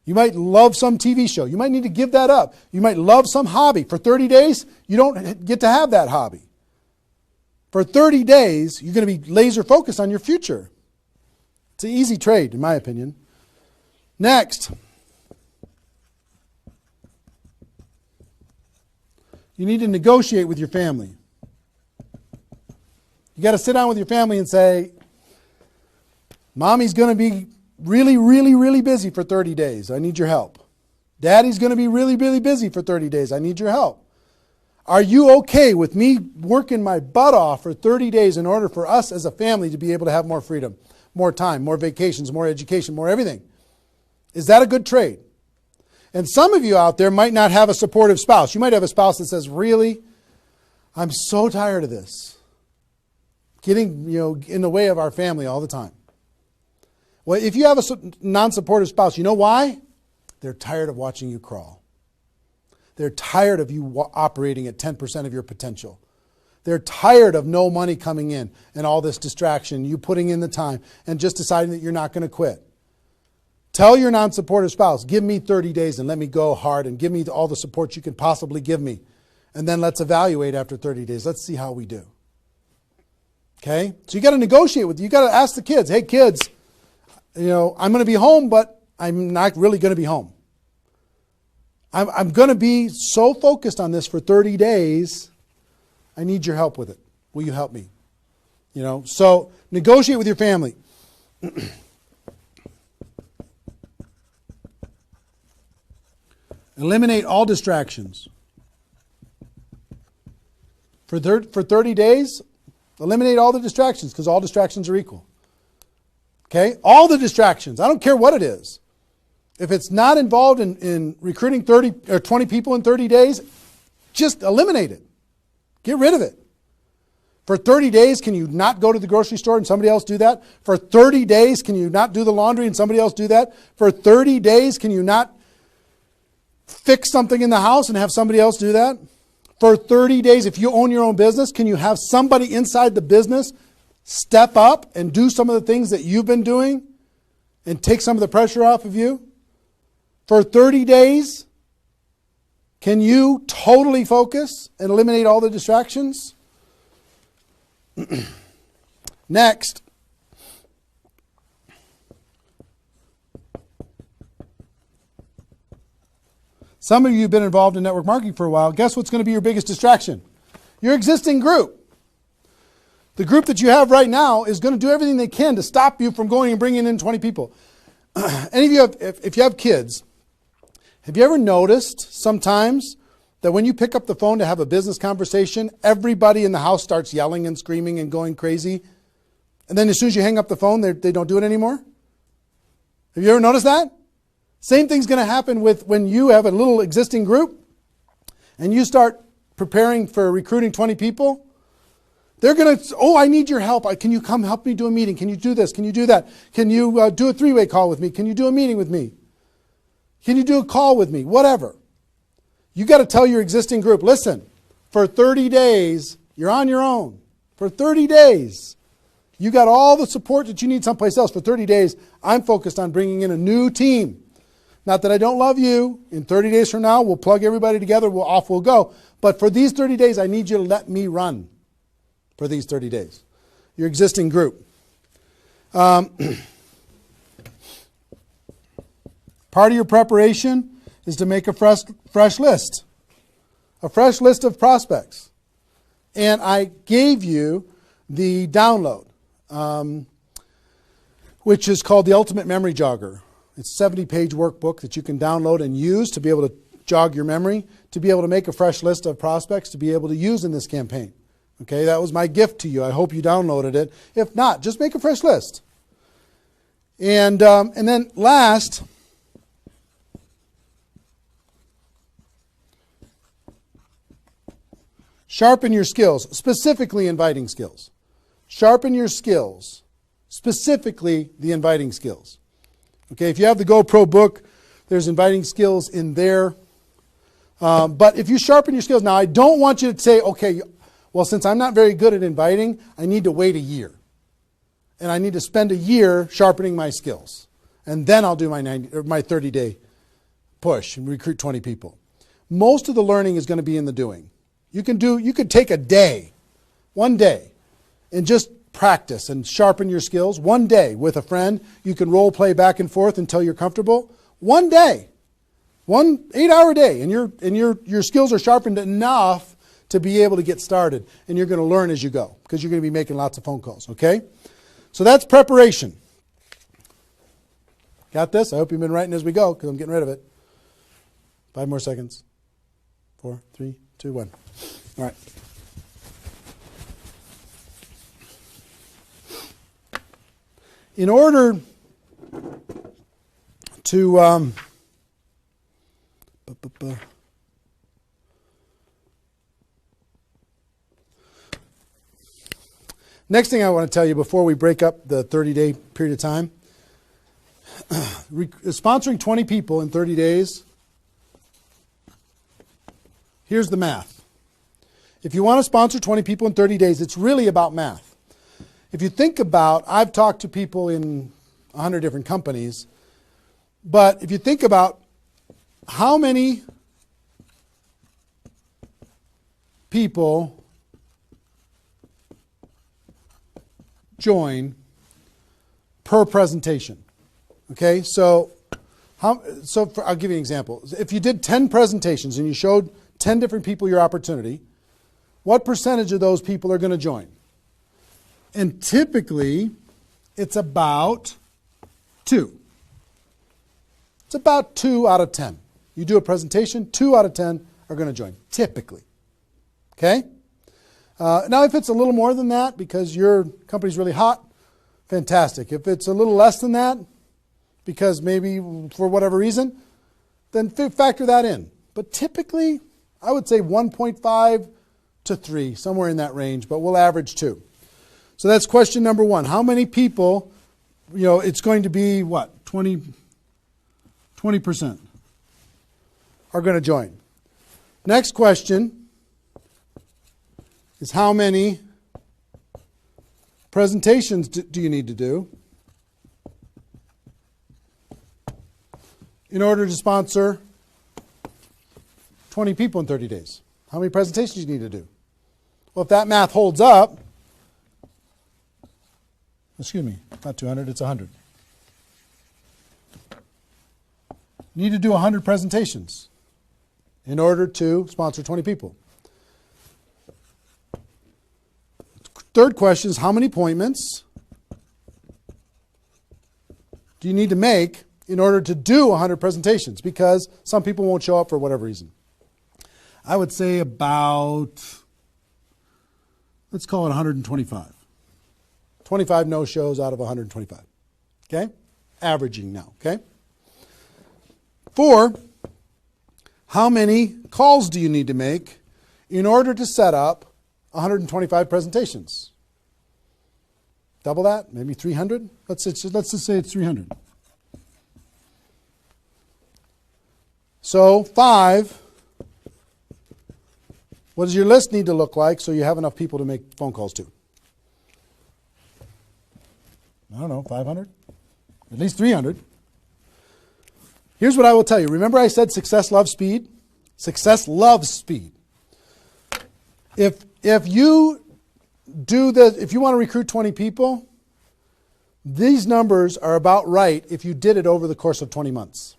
You might love some TV show. You might need to give that up. You might love some hobby. For 30 days, you don't get to have that hobby. For 30 days, you're going to be laser focused on your future. It's an easy trade, in my opinion. Next, you need to negotiate with your family. You got to sit down with your family and say, Mommy's going to be really, really, really busy for 30 days. I need your help. Daddy's going to be really, really busy for 30 days. I need your help. Are you okay with me working my butt off for 30 days in order for us as a family to be able to have more freedom, more time, more vacations, more education, more everything? Is that a good trade? And some of you out there might not have a supportive spouse. You might have a spouse that says, really, I'm so tired of this. Getting, in the way of our family all the time. Well, if you have a non-supportive spouse, you know why? They're tired of watching you crawl. They're tired of you operating at 10% of your potential. They're tired of no money coming in and all this distraction, you putting in the time and just deciding that you're not going to quit. Tell your non-supportive spouse, give me 30 days and let me go hard and give me all the support you can possibly give me. And then let's evaluate after 30 days. Let's see how we do. Okay? So you got to negotiate with, you got to ask the kids, hey kids, I'm going to be home, but I'm not really going to be home. I'm going to be so focused on this for 30 days. I need your help with it. Will you help me? So negotiate with your family. Eliminate all distractions. For 30 days, eliminate all the distractions because all distractions are equal. Okay? All the distractions. I don't care what it is. If it's not involved in recruiting 30 or 20 people in 30 days, just eliminate it. Get rid of it. For 30 days, can you not go to the grocery store and somebody else do that? For 30 days, can you not do the laundry and somebody else do that? For 30 days, can you not fix something in the house and have somebody else do that? For 30 days, if you own your own business, can you have somebody inside the business step up and do some of the things that you've been doing and take some of the pressure off of you? For 30 days, can you totally focus and eliminate all the distractions? Next. Some of you have been involved in network marketing for a while. Guess what's going to be your biggest distraction? Your existing group. The group that you have right now is going to do everything they can to stop you from going and bringing in 20 people. Any of you if you have kids, have you ever noticed sometimes that when you pick up the phone to have a business conversation, everybody in the house starts yelling and screaming and going crazy? And then as soon as you hang up the phone, they don't do it anymore? Have you ever noticed that? Same thing's going to happen with when you have a little existing group and you start preparing for recruiting 20 people. They're going to, I need your help. Can you come help me do a meeting? Can you do this? Can you do that? Can you do a three-way call with me? Can you do a meeting with me? Can you do a call with me? Whatever. You got to tell your existing group, listen, for 30 days, you're on your own. For 30 days, you got all the support that you need someplace else. For 30 days, I'm focused on bringing in a new team. Not that I don't love you. In 30 days from now, we'll plug everybody together. Off we'll go. But for these 30 days, I need you to let me run for these 30 days. Your existing group. Part of your preparation is to make a fresh list. A fresh list of prospects. And I gave you the download, which is called the Ultimate Memory Jogger. It's a 70-page workbook that you can download and use to be able to jog your memory, to be able to make a fresh list of prospects to be able to use in this campaign. Okay, that was my gift to you. I hope you downloaded it. If not, just make a fresh list. And then last, sharpen your skills, specifically inviting skills. Sharpen your skills, specifically the inviting skills. Okay, if you have the GoPro book, there's inviting skills in there. But if you sharpen your skills, now I don't want you to say, okay, well, since I'm not very good at inviting, I need to wait a year. And I need to spend a year sharpening my skills. And then I'll do my 30-day push and recruit 20 people. Most of the learning is going to be in the doing. You could take a day, one day, and just practice and sharpen your skills. One day with a friend, you can role play back and forth until you're comfortable. One day, 1 8-hour day, and your skills are sharpened enough to be able to get started. And you're going to learn as you go because you're going to be making lots of phone calls, okay? So that's preparation. Got this? I hope you've been writing as we go because I'm getting rid of it. 5 more seconds. 4, 3, 2, 1. All right. In order to next thing I want to tell you before we break up the 30-day period of time, sponsoring 20 people in 30 days, here's the math. If you want to sponsor 20 people in 30 days, it's really about math. If you think about, I've talked to people in 100 different companies, but if you think about how many people join per presentation. Okay, so I'll give you an example. If you did 10 presentations and you showed 10 different people your opportunity, what percentage of those people are going to join? And typically, it's about 2. It's about 2 out of 10. You do a presentation, 2 out of 10 are going to join, typically. Okay? Now, if it's a little more than that because your company's really hot, fantastic. If it's a little less than that, because maybe for whatever reason, then factor that in. But typically, I would say 1.5 to 3, somewhere in that range, but we'll average 2. So that's question number 1. How many people, it's going to be what? 20% are going to join. Next question is how many presentations do you need to do in order to sponsor 20 people in 30 days? How many presentations do you need to do? Well, if that math holds up, excuse me, not 200, it's 100. You need to do 100 presentations in order to sponsor 20 people. Third question is how many appointments do you need to make in order to do 100 presentations? Because some people won't show up for whatever reason. I would say about, let's call it 125. 25 no-shows out of 125. Okay? Averaging now. Okay? 4, how many calls do you need to make in order to set up 125 presentations? Double that? Maybe 300? Let's just say it's 300. So 5, what does your list need to look like so you have enough people to make phone calls to? I don't know, 500? At least 300. Here's what I will tell you. Remember I said success loves speed? Success loves speed. If you do this, if you want to recruit 20 people, these numbers are about right if you did it over the course of 20 months.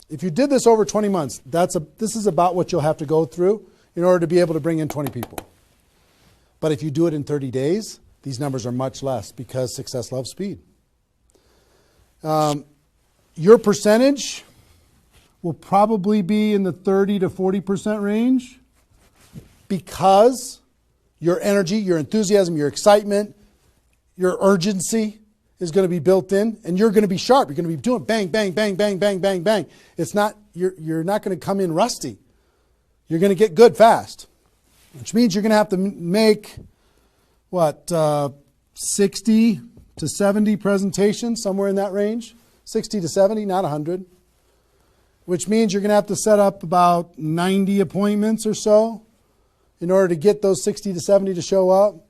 If you did this over 20 months, this is about what you'll have to go through in order to be able to bring in 20 people. But if you do it in 30 days, these numbers are much less because success loves speed. Your percentage will probably be in the 30 to 40% range because your energy, your enthusiasm, your excitement, your urgency is going to be built in, and you're going to be sharp. You're going to be doing bang, bang, bang, bang, bang, bang, bang. It's not, you're not going to come in rusty. You're going to get good fast, which means you're going to have to make, 60 to 70 presentations, somewhere in that range. 60 to 70, not 100. Which means you're going to have to set up about 90 appointments or so in order to get those 60 to 70 to show up.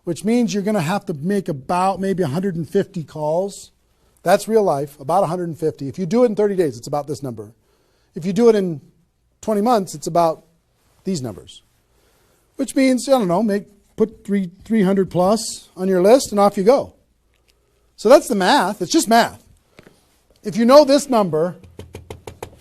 Which means you're going to have to make about maybe 150 calls. That's real life, about 150. If you do it in 30 days, it's about this number. If you do it in 20 months, it's about these numbers. Which means, I don't know, put 300 plus on your list and off you go. So that's the math. It's just math. If you know this number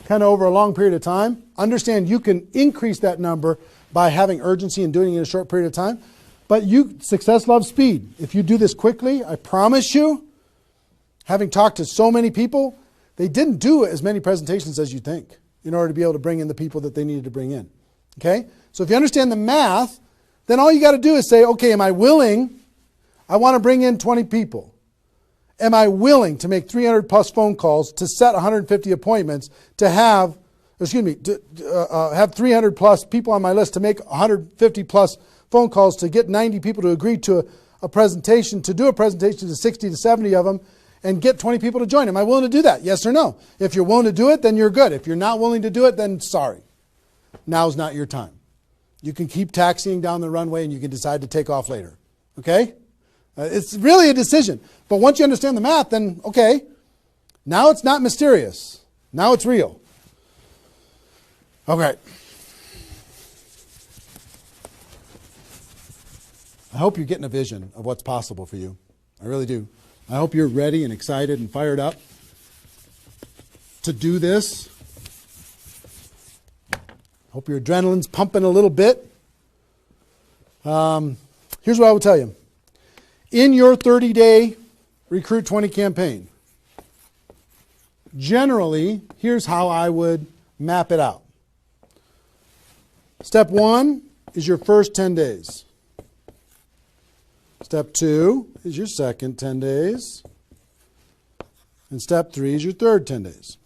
kind of over a long period of time, understand you can increase that number by having urgency and doing it in a short period of time. But success loves speed. If you do this quickly, I promise you, having talked to so many people, they didn't do as many presentations as you think in order to be able to bring in the people that they needed to bring in. Okay? So if you understand the math, then all you got to do is say, okay, am I willing? I want to bring in 20 people. Am I willing to make 300 plus phone calls, to set 150 appointments, to have 300 plus people on my list, to make 150 plus phone calls, to get 90 people to agree to a presentation, to do a presentation to 60 to 70 of them, and get 20 people to join? Am I willing to do that? Yes or no? If you're willing to do it, then you're good. If you're not willing to do it, then sorry. Now's not your time. You can keep taxiing down the runway and you can decide to take off later. Okay? It's really a decision. But once you understand the math, then okay, now it's not mysterious. Now it's real. Okay. I hope you're getting a vision of what's possible for you. I really do. I hope you're ready and excited and fired up to do this. Hope your adrenaline's pumping a little bit. Here's what I will tell you. In your 30-day Recruit 20 campaign, generally, here's how I would map it out. Step 1 is your first 10 days. Step 2 is your second 10 days. And step 3 is your third 10 days.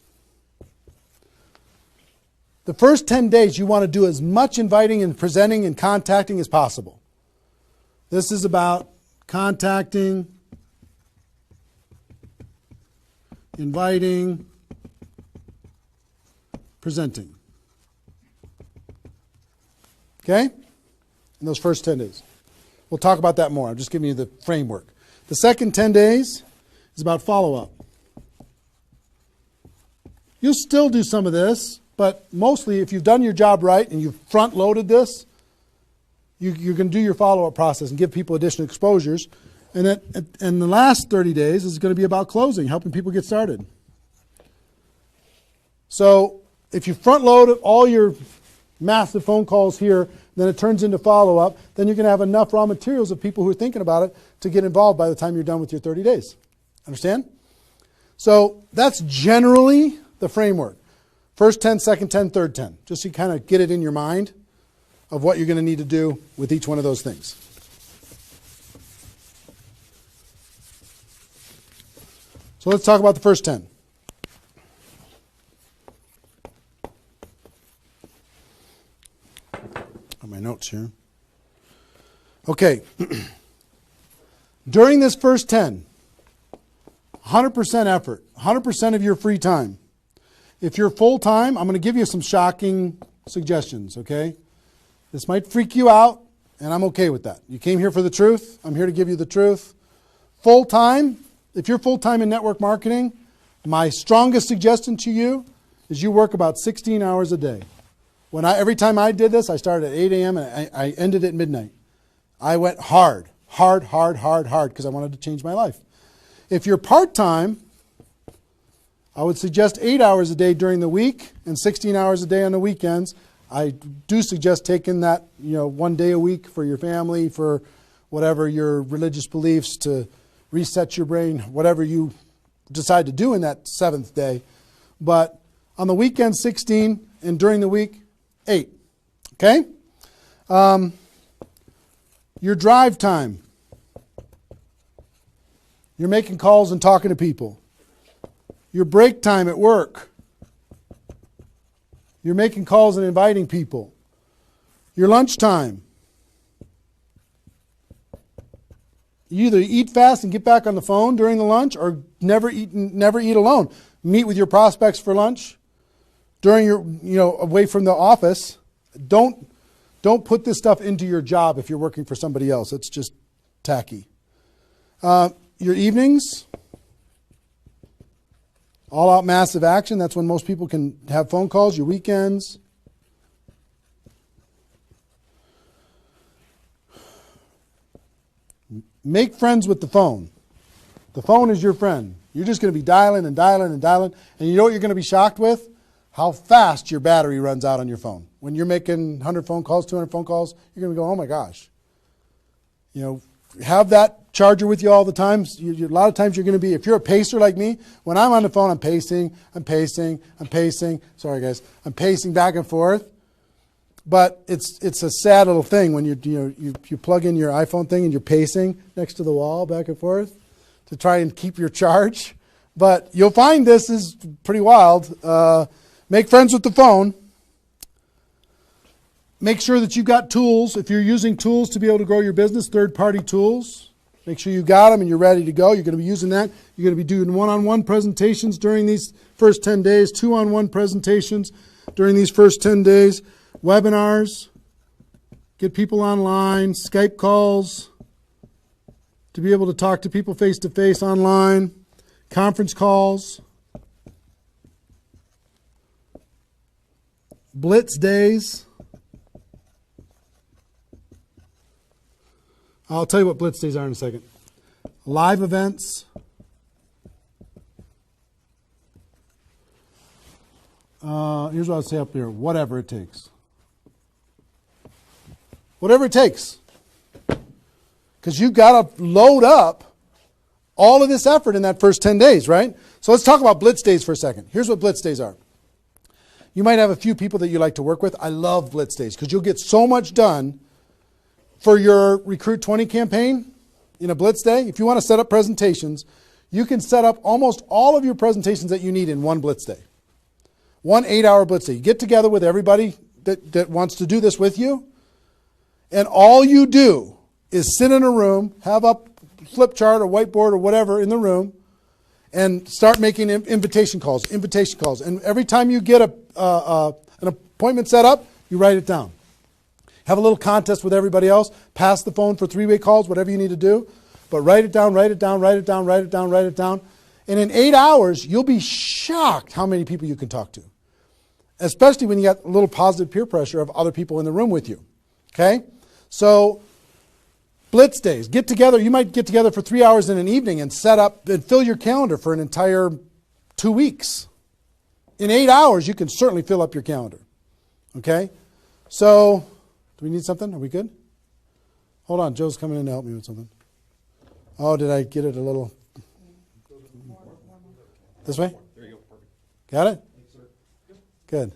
The first 10 days, you want to do as much inviting and presenting and contacting as possible. This is about contacting, inviting, presenting. Okay? In those first 10 days. We'll talk about that more. I'm just giving you the framework. The second 10 days is about follow-up. You'll still do some of this, but mostly if you've done your job right and you've front-loaded this, you can do your follow-up process and give people additional exposures. And the last 30 days is going to be about closing, helping people get started. So if you front-load all your massive phone calls here, then it turns into follow-up, then you're going to have enough raw materials of people who are thinking about it to get involved by the time you're done with your 30 days. Understand? So that's generally the framework. First 10, second 10, third 10. Just so you kind of get it in your mind of what you're going to need to do with each one of those things. So let's talk about the first 10. On my notes here. Okay. During this first 10, 100% effort, 100% of your free time. If you're full-time, I'm going to give you some shocking suggestions, okay? This might freak you out, and I'm okay with that. You came here for the truth. I'm here to give you the truth. Full-time, if you're full-time in network marketing, my strongest suggestion to you is you work about 16 hours a day. Every time I did this, I started at 8 a.m. and I ended at midnight. I went hard, because I wanted to change my life. If you're part-time, I would suggest 8 hours a day during the week and 16 hours a day on the weekends. I do suggest taking that, 1 day a week for your family, for whatever your religious beliefs, to reset your brain, whatever you decide to do in that 7th day. But on the weekend, 16, and during the week, 8. Okay? Your drive time. You're making calls and talking to people. Your break time at work. You're making calls and inviting people. Your lunch time. You either eat fast and get back on the phone during the lunch, or never eat alone. Meet with your prospects for lunch during your, away from the office. Don't put this stuff into your job if you're working for somebody else. It's just tacky. Your evenings, all out massive action. That's when most people can have phone calls. Your weekends. Make friends with the phone. The phone is your friend. You're just going to be dialing and dialing and dialing. And you know what you're going to be shocked with? How fast your battery runs out on your phone. When you're making 100 phone calls, 200 phone calls, you're going to go, oh my gosh. Have that charger with you all the time. A lot of times you're going to be, if you're a pacer like me, when I'm on the phone, I'm pacing. Sorry guys. I'm pacing back and forth. But it's a sad little thing when you plug in your iPhone thing and you're pacing next to the wall back and forth to try and keep your charge. But you'll find this is pretty wild. Make friends with the phone. Make sure that you've got tools. If you're using tools to be able to grow your business, third-party tools, make sure you got them and you're ready to go. You're going to be using that. You're going to be doing one-on-one presentations during these first 10 days, two-on-one presentations during these first 10 days, webinars, get people online, Skype calls, to be able to talk to people face-to-face online, conference calls, blitz days. I'll tell you what blitz days are in a second. Live events. Here's what I'll say up here. Whatever it takes. Whatever it takes. Because you've got to load up all of this effort in that first 10 days, right? So let's talk about blitz days for a second. Here's what blitz days are. You might have a few people that you like to work with. I love blitz days because you'll get so much done for your Recruit 20 campaign in a blitz day. If you want to set up presentations, you can set up almost all of your presentations that you need in one blitz day. 1 8-hour blitz day. You get together with everybody that wants to do this with you, and all you do is sit in a room, have a flip chart or whiteboard or whatever in the room, and start making invitation calls. And every time you get an appointment set up, you write it down. Have a little contest with everybody else. Pass the phone for 3-way calls, whatever you need to do. But write it down, write it down, write it down, write it down, write it down. And in 8 hours, you'll be shocked how many people you can talk to. Especially when you got a little positive peer pressure of other people in the room with you. Okay? So, blitz days. Get together. You might get together for 3 hours in an evening and set up and fill your calendar for an entire 2 weeks. In 8 hours, you can certainly fill up your calendar. Okay? So, do we need something? Are we good? Hold on. Joe's coming in to help me with something. Oh, did I get it a little? This way? There you go. Perfect. Got it? Good.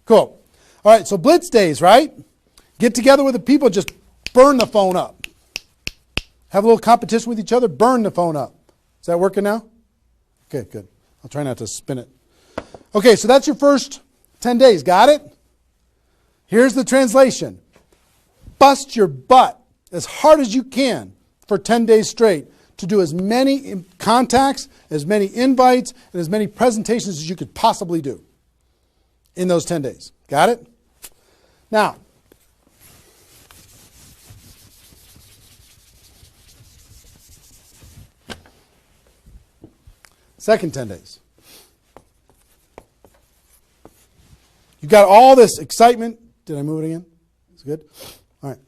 Cool. All right, so blitz days, right? Get together with the people, just burn the phone up. Have a little competition with each other, burn the phone up. Is that working now? Okay, good. I'll try not to spin it. Okay, so that's your first 10 days. Got it? Here's the translation. Bust your butt as hard as you can for 10 days straight to do as many contacts, as many invites, and as many presentations as you could possibly do in those 10 days. Got it? Now, second 10 days. You've got all this excitement. Did I move it again? It's good? All right.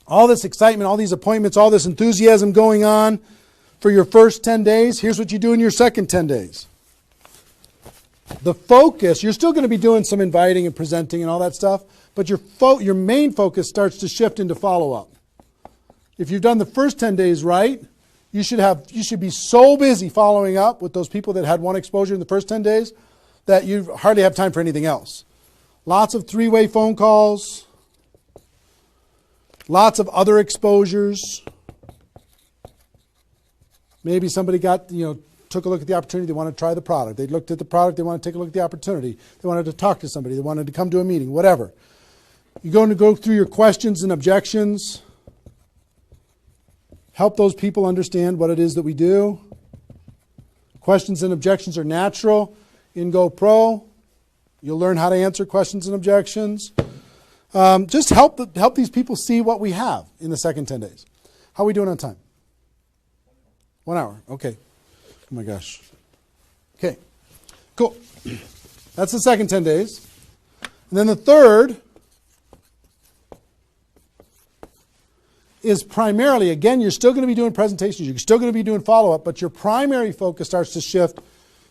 All this excitement, all these appointments, all this enthusiasm going on for your first 10 days. Here's what you do in your second 10 days. The focus, you're still going to be doing some inviting and presenting and all that stuff, but your main focus starts to shift into follow-up. If you've done the first 10 days right, you should be so busy following up with those people that had one exposure in the first 10 days that you hardly have time for anything else. Lots of 3-way phone calls, lots of other exposures. Maybe somebody took a look at the opportunity, they want to try the product. They looked at the product, they want to take a look at the opportunity. They wanted to talk to somebody, they wanted to come to a meeting, whatever. You're going to go through your questions and objections. Help those people understand what it is that we do. Questions and objections are natural in GoPro. You'll learn how to answer questions and objections. Just help these people see what we have in the second 10 days. How are we doing on time? 1 hour. Okay. Oh my gosh. Okay. Cool. That's the second 10 days. And then the third is primarily, again, you're still going to be doing presentations, you're still going to be doing follow-up, but your primary focus starts to shift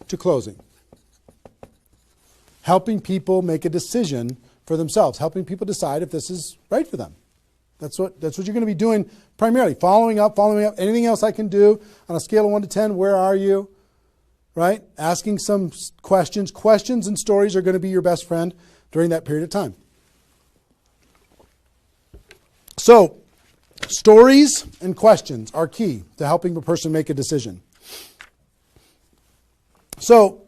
to closing. Helping people make a decision for themselves, helping people decide if this is right for them. That's what you're going to be doing primarily, following up, anything else I can do on a scale of 1 to 10, where are you? Right? Asking some questions. Questions and stories are going to be your best friend. during that period of time. So, stories and questions are key to helping a person make a decision. So,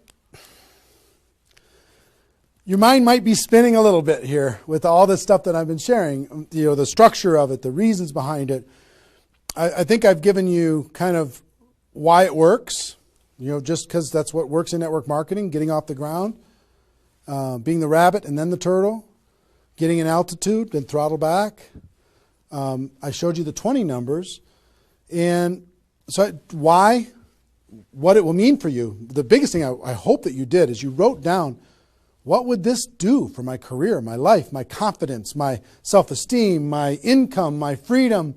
your mind might be spinning a little bit here with all this stuff that I've been sharing, the structure of it, the reasons behind it. I think I've given you kind of why it works, just because that's what works in network marketing, getting off the ground, being the rabbit and then the turtle, getting in altitude, then throttle back. I showed you the 20 numbers. And so why, what it will mean for you. The biggest thing I hope that you did is you wrote down, what would this do for my career, my life, my confidence, my self-esteem, my income, my freedom,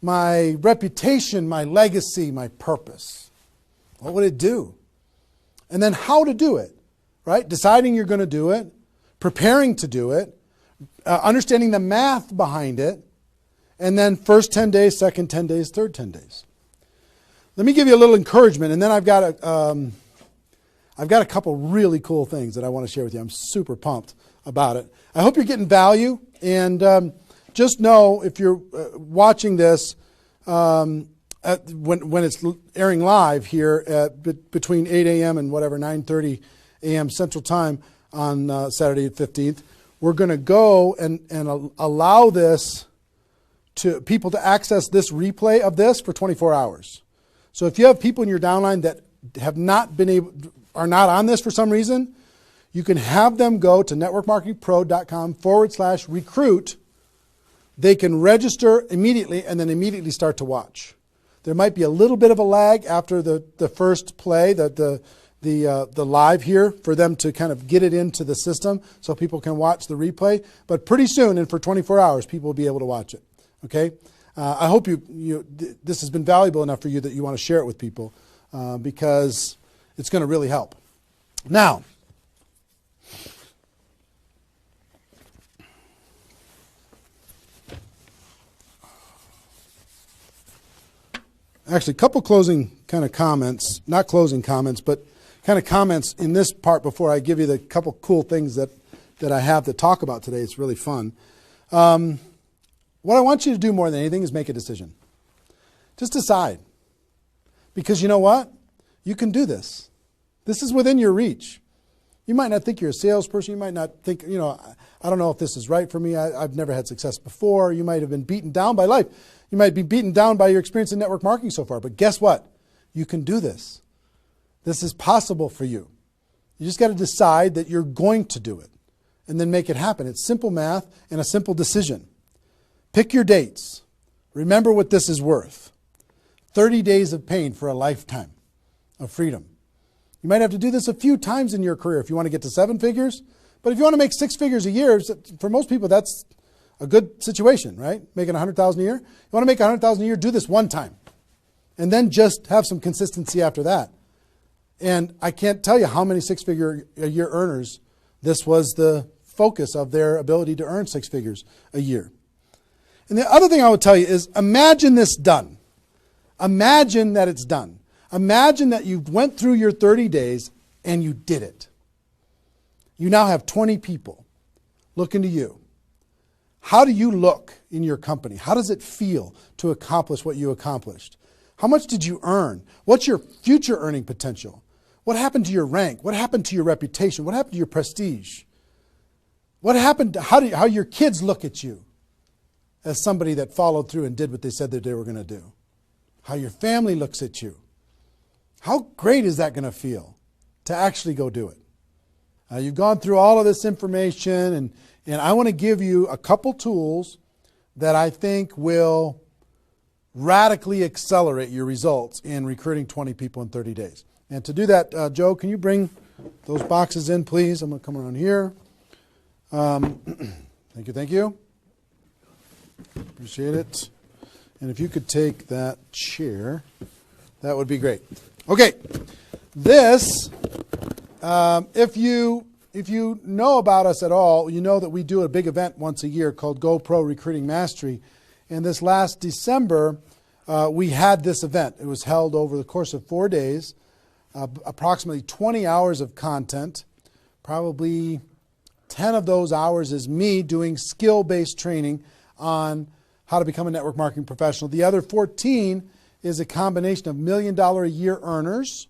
my reputation, my legacy, my purpose? What would it do? And then how to do it, right? Deciding you're going to do it, preparing to do it, understanding the math behind it, and then first 10 days, second 10 days, third 10 days. Let me give you a little encouragement, and then I've got a couple really cool things that I want to share with you. I'm super pumped about it. I hope you're getting value, and just know if you're watching this when it's airing live here between 8 a.m. and 9:30 a.m. Central Time on Saturday the 15th, we're going to go and allow this to people to access this replay of this for 24 hours. So if you have people in your downline that have not been able, are not on this for some reason, you can have them go to networkmarketingpro.com/recruit. They can register immediately and then immediately start to watch. There might be a little bit of a lag after the first play, the live here, for them to kind of get it into the system so people can watch the replay. But pretty soon, and for 24 hours, people will be able to watch it. Okay? I hope this has been valuable enough for you that you want to share it with people because it's going to really help. Now, actually, a couple closing kind of comments, not closing comments, but kind of comments in this part before I give you the couple cool things that I have to talk about today. It's really fun. What I want you to do more than anything is make a decision. Just decide. Because you know what? You can do this. This is within your reach. You might not think you're a salesperson. You might not think, I don't know if this is right for me. I've never had success before. You might have been beaten down by life. You might be beaten down by your experience in network marketing so far. But guess what? You can do this. This is possible for you. You just got to decide that you're going to do it and then make it happen. It's simple math and a simple decision. Pick your dates. Remember what this is worth. 30 days of pain for a lifetime of freedom. You might have to do this a few times in your career if you want to get to 7 figures. But if you want to make 6 figures a year, for most people, that's a good situation, right? Making $100,000 a year. You want to make $100,000 a year, do this one time. And then just have some consistency after that. And I can't tell you how many 6-figure a year earners this was the focus of their ability to earn 6 figures a year. And the other thing I would tell you is imagine this done. Imagine that it's done. Imagine that you went through your 30 days and you did it. You now have 20 people looking to you. How do you look in your company? How does it feel to accomplish what you accomplished? How much did you earn? What's your future earning potential? What happened to your rank? What happened to your reputation? What happened to your prestige? What happened to how your kids look at you as somebody that followed through and did what they said that they were going to do? How your family looks at you? How great is that going to feel to actually go do it? You've gone through all of this information, and I want to give you a couple tools that I think will radically accelerate your results in recruiting 20 people in 30 days. And to do that, Joe, can you bring those boxes in, please? I'm going to come around here. Thank you. Appreciate it. And if you could take that chair, that would be great. Okay, this, if you know about us at all, you know that we do a big event once a year called GoPro Recruiting Mastery. And this last December, we had this event. It was held over the course of 4 days, approximately 20 hours of content, probably 10 of those hours is me doing skill-based training on how to become a network marketing professional. The other 14 is a combination of $1 million a year earners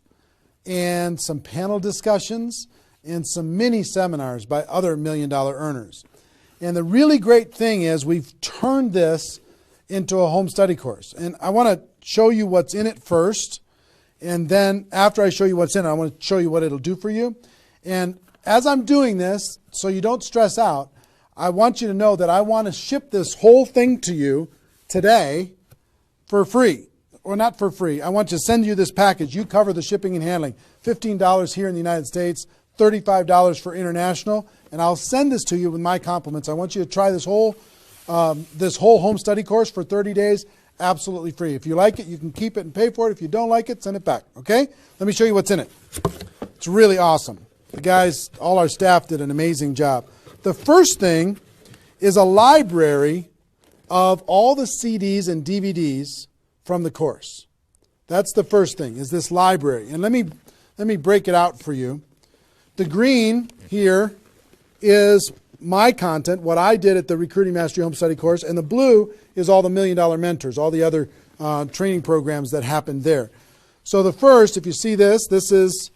and some panel discussions and some mini seminars by other $1 million earners. And the really great thing is we've turned this into a home study course. And I want to show you what's in it first. And then after I show you what's in it, I want to show you what it'll do for you. And as I'm doing this, so you don't stress out, I want you to know that I want to ship this whole thing to you today for free. Or not for free. I want to send you this package. You cover the shipping and handling. $15 here in the United States, $35 for international. And I'll send this to you with my compliments. I want you to try this whole home study course for 30 days, absolutely free. If you like it, you can keep it and pay for it. If you don't like it, send it back, okay? Let me show you what's in it. It's really awesome. The guys, all our staff did an amazing job. The first thing is a library of all the CDs and DVDs from the course. That's the first thing, is this library. And let me break it out for you. The green here is my content, what I did at the Recruiting Mastery Home Study course, and the blue is all the $1 Million Mentors, all the other training programs that happened there. So the first, if you see this is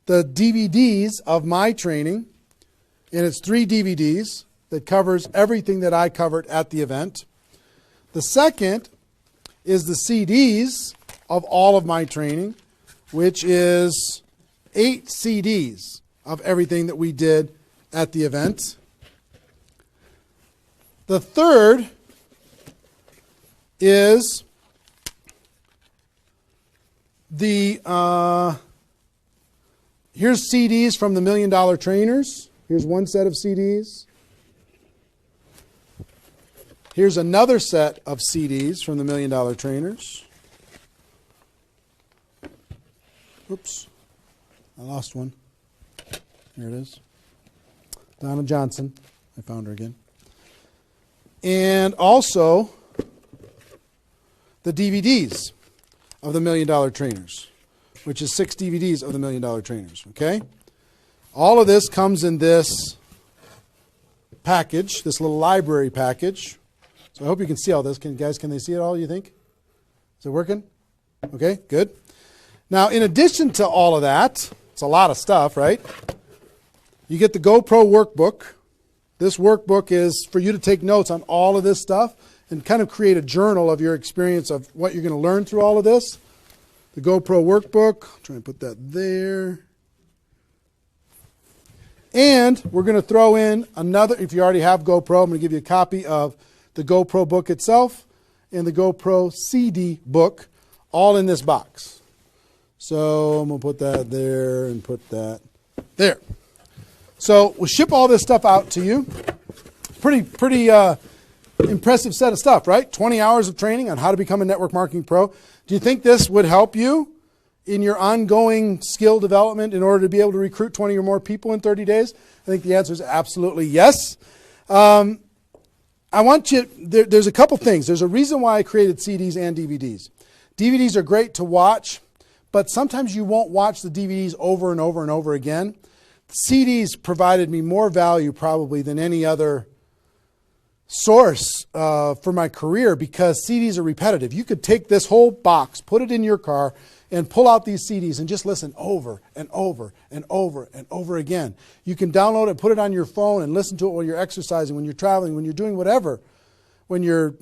the DVDs of my training, and it's 3 DVDs that covers everything that I covered at the event. The second is the CDs of all of my training, which is 8 CDs of everything that we did at the event. The third is the, here's CDs from the $1 Million Trainers. Here's one set of CDs. Here's another set of CDs from the $1 Million Trainers. Oops, I lost one. Here it is. Donna Johnson. I found her again. And also the DVDs of the $1 Million Trainers, which is 6 DVDs of the $1 Million Trainers, okay? All of this comes in this package, this little library package. So I hope you can see all this. Can they see it all, you think? Is it working? Okay, good. Now, in addition to all of that, it's a lot of stuff, right? You get the GoPro workbook. This workbook is for you to take notes on all of this stuff and kind of create a journal of your experience of what you're going to learn through all of this. The GoPro workbook, I'm trying to put that there. And we're going to throw in another, if you already have GoPro, I'm going to give you a copy of the GoPro book itself and the GoPro CD book, all in this box. So I'm going to put that there and put that there. So we'll ship all this stuff out to you. Pretty impressive set of stuff, right? 20 hours of training on how to become a network marketing pro. Do you think this would help you in your ongoing skill development in order to be able to recruit 20 or more people in 30 days? I think the answer is absolutely yes. I want you, there's a couple things. There's a reason why I created CDs and DVDs. DVDs are great to watch, but sometimes you won't watch the DVDs over and over and over again. CDs provided me more value probably than any other source for my career because CDs are repetitive. You could take this whole box, put it in your car, and pull out these CDs and just listen over and over and over and over again. You can download it, put it on your phone, and listen to it while you're exercising, when you're traveling, when you're doing whatever. When your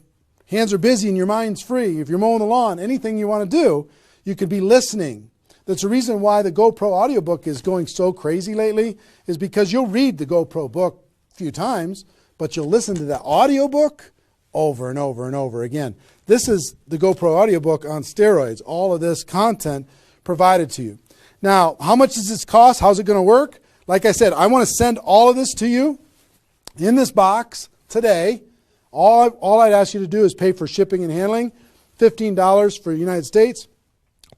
hands are busy and your mind's free, if you're mowing the lawn, anything you want to do, you could be listening. That's the reason why the GoPro audiobook is going so crazy lately, is because you'll read the GoPro book a few times, but you'll listen to the audiobook over and over and over again. This is the GoPro audiobook on steroids. All of this content provided to you. Now, how much does this cost? How's it going to work? Like I said, I want to send all of this to you in this box today. All I'd ask you to do is pay for shipping and handling, $15 for the United States,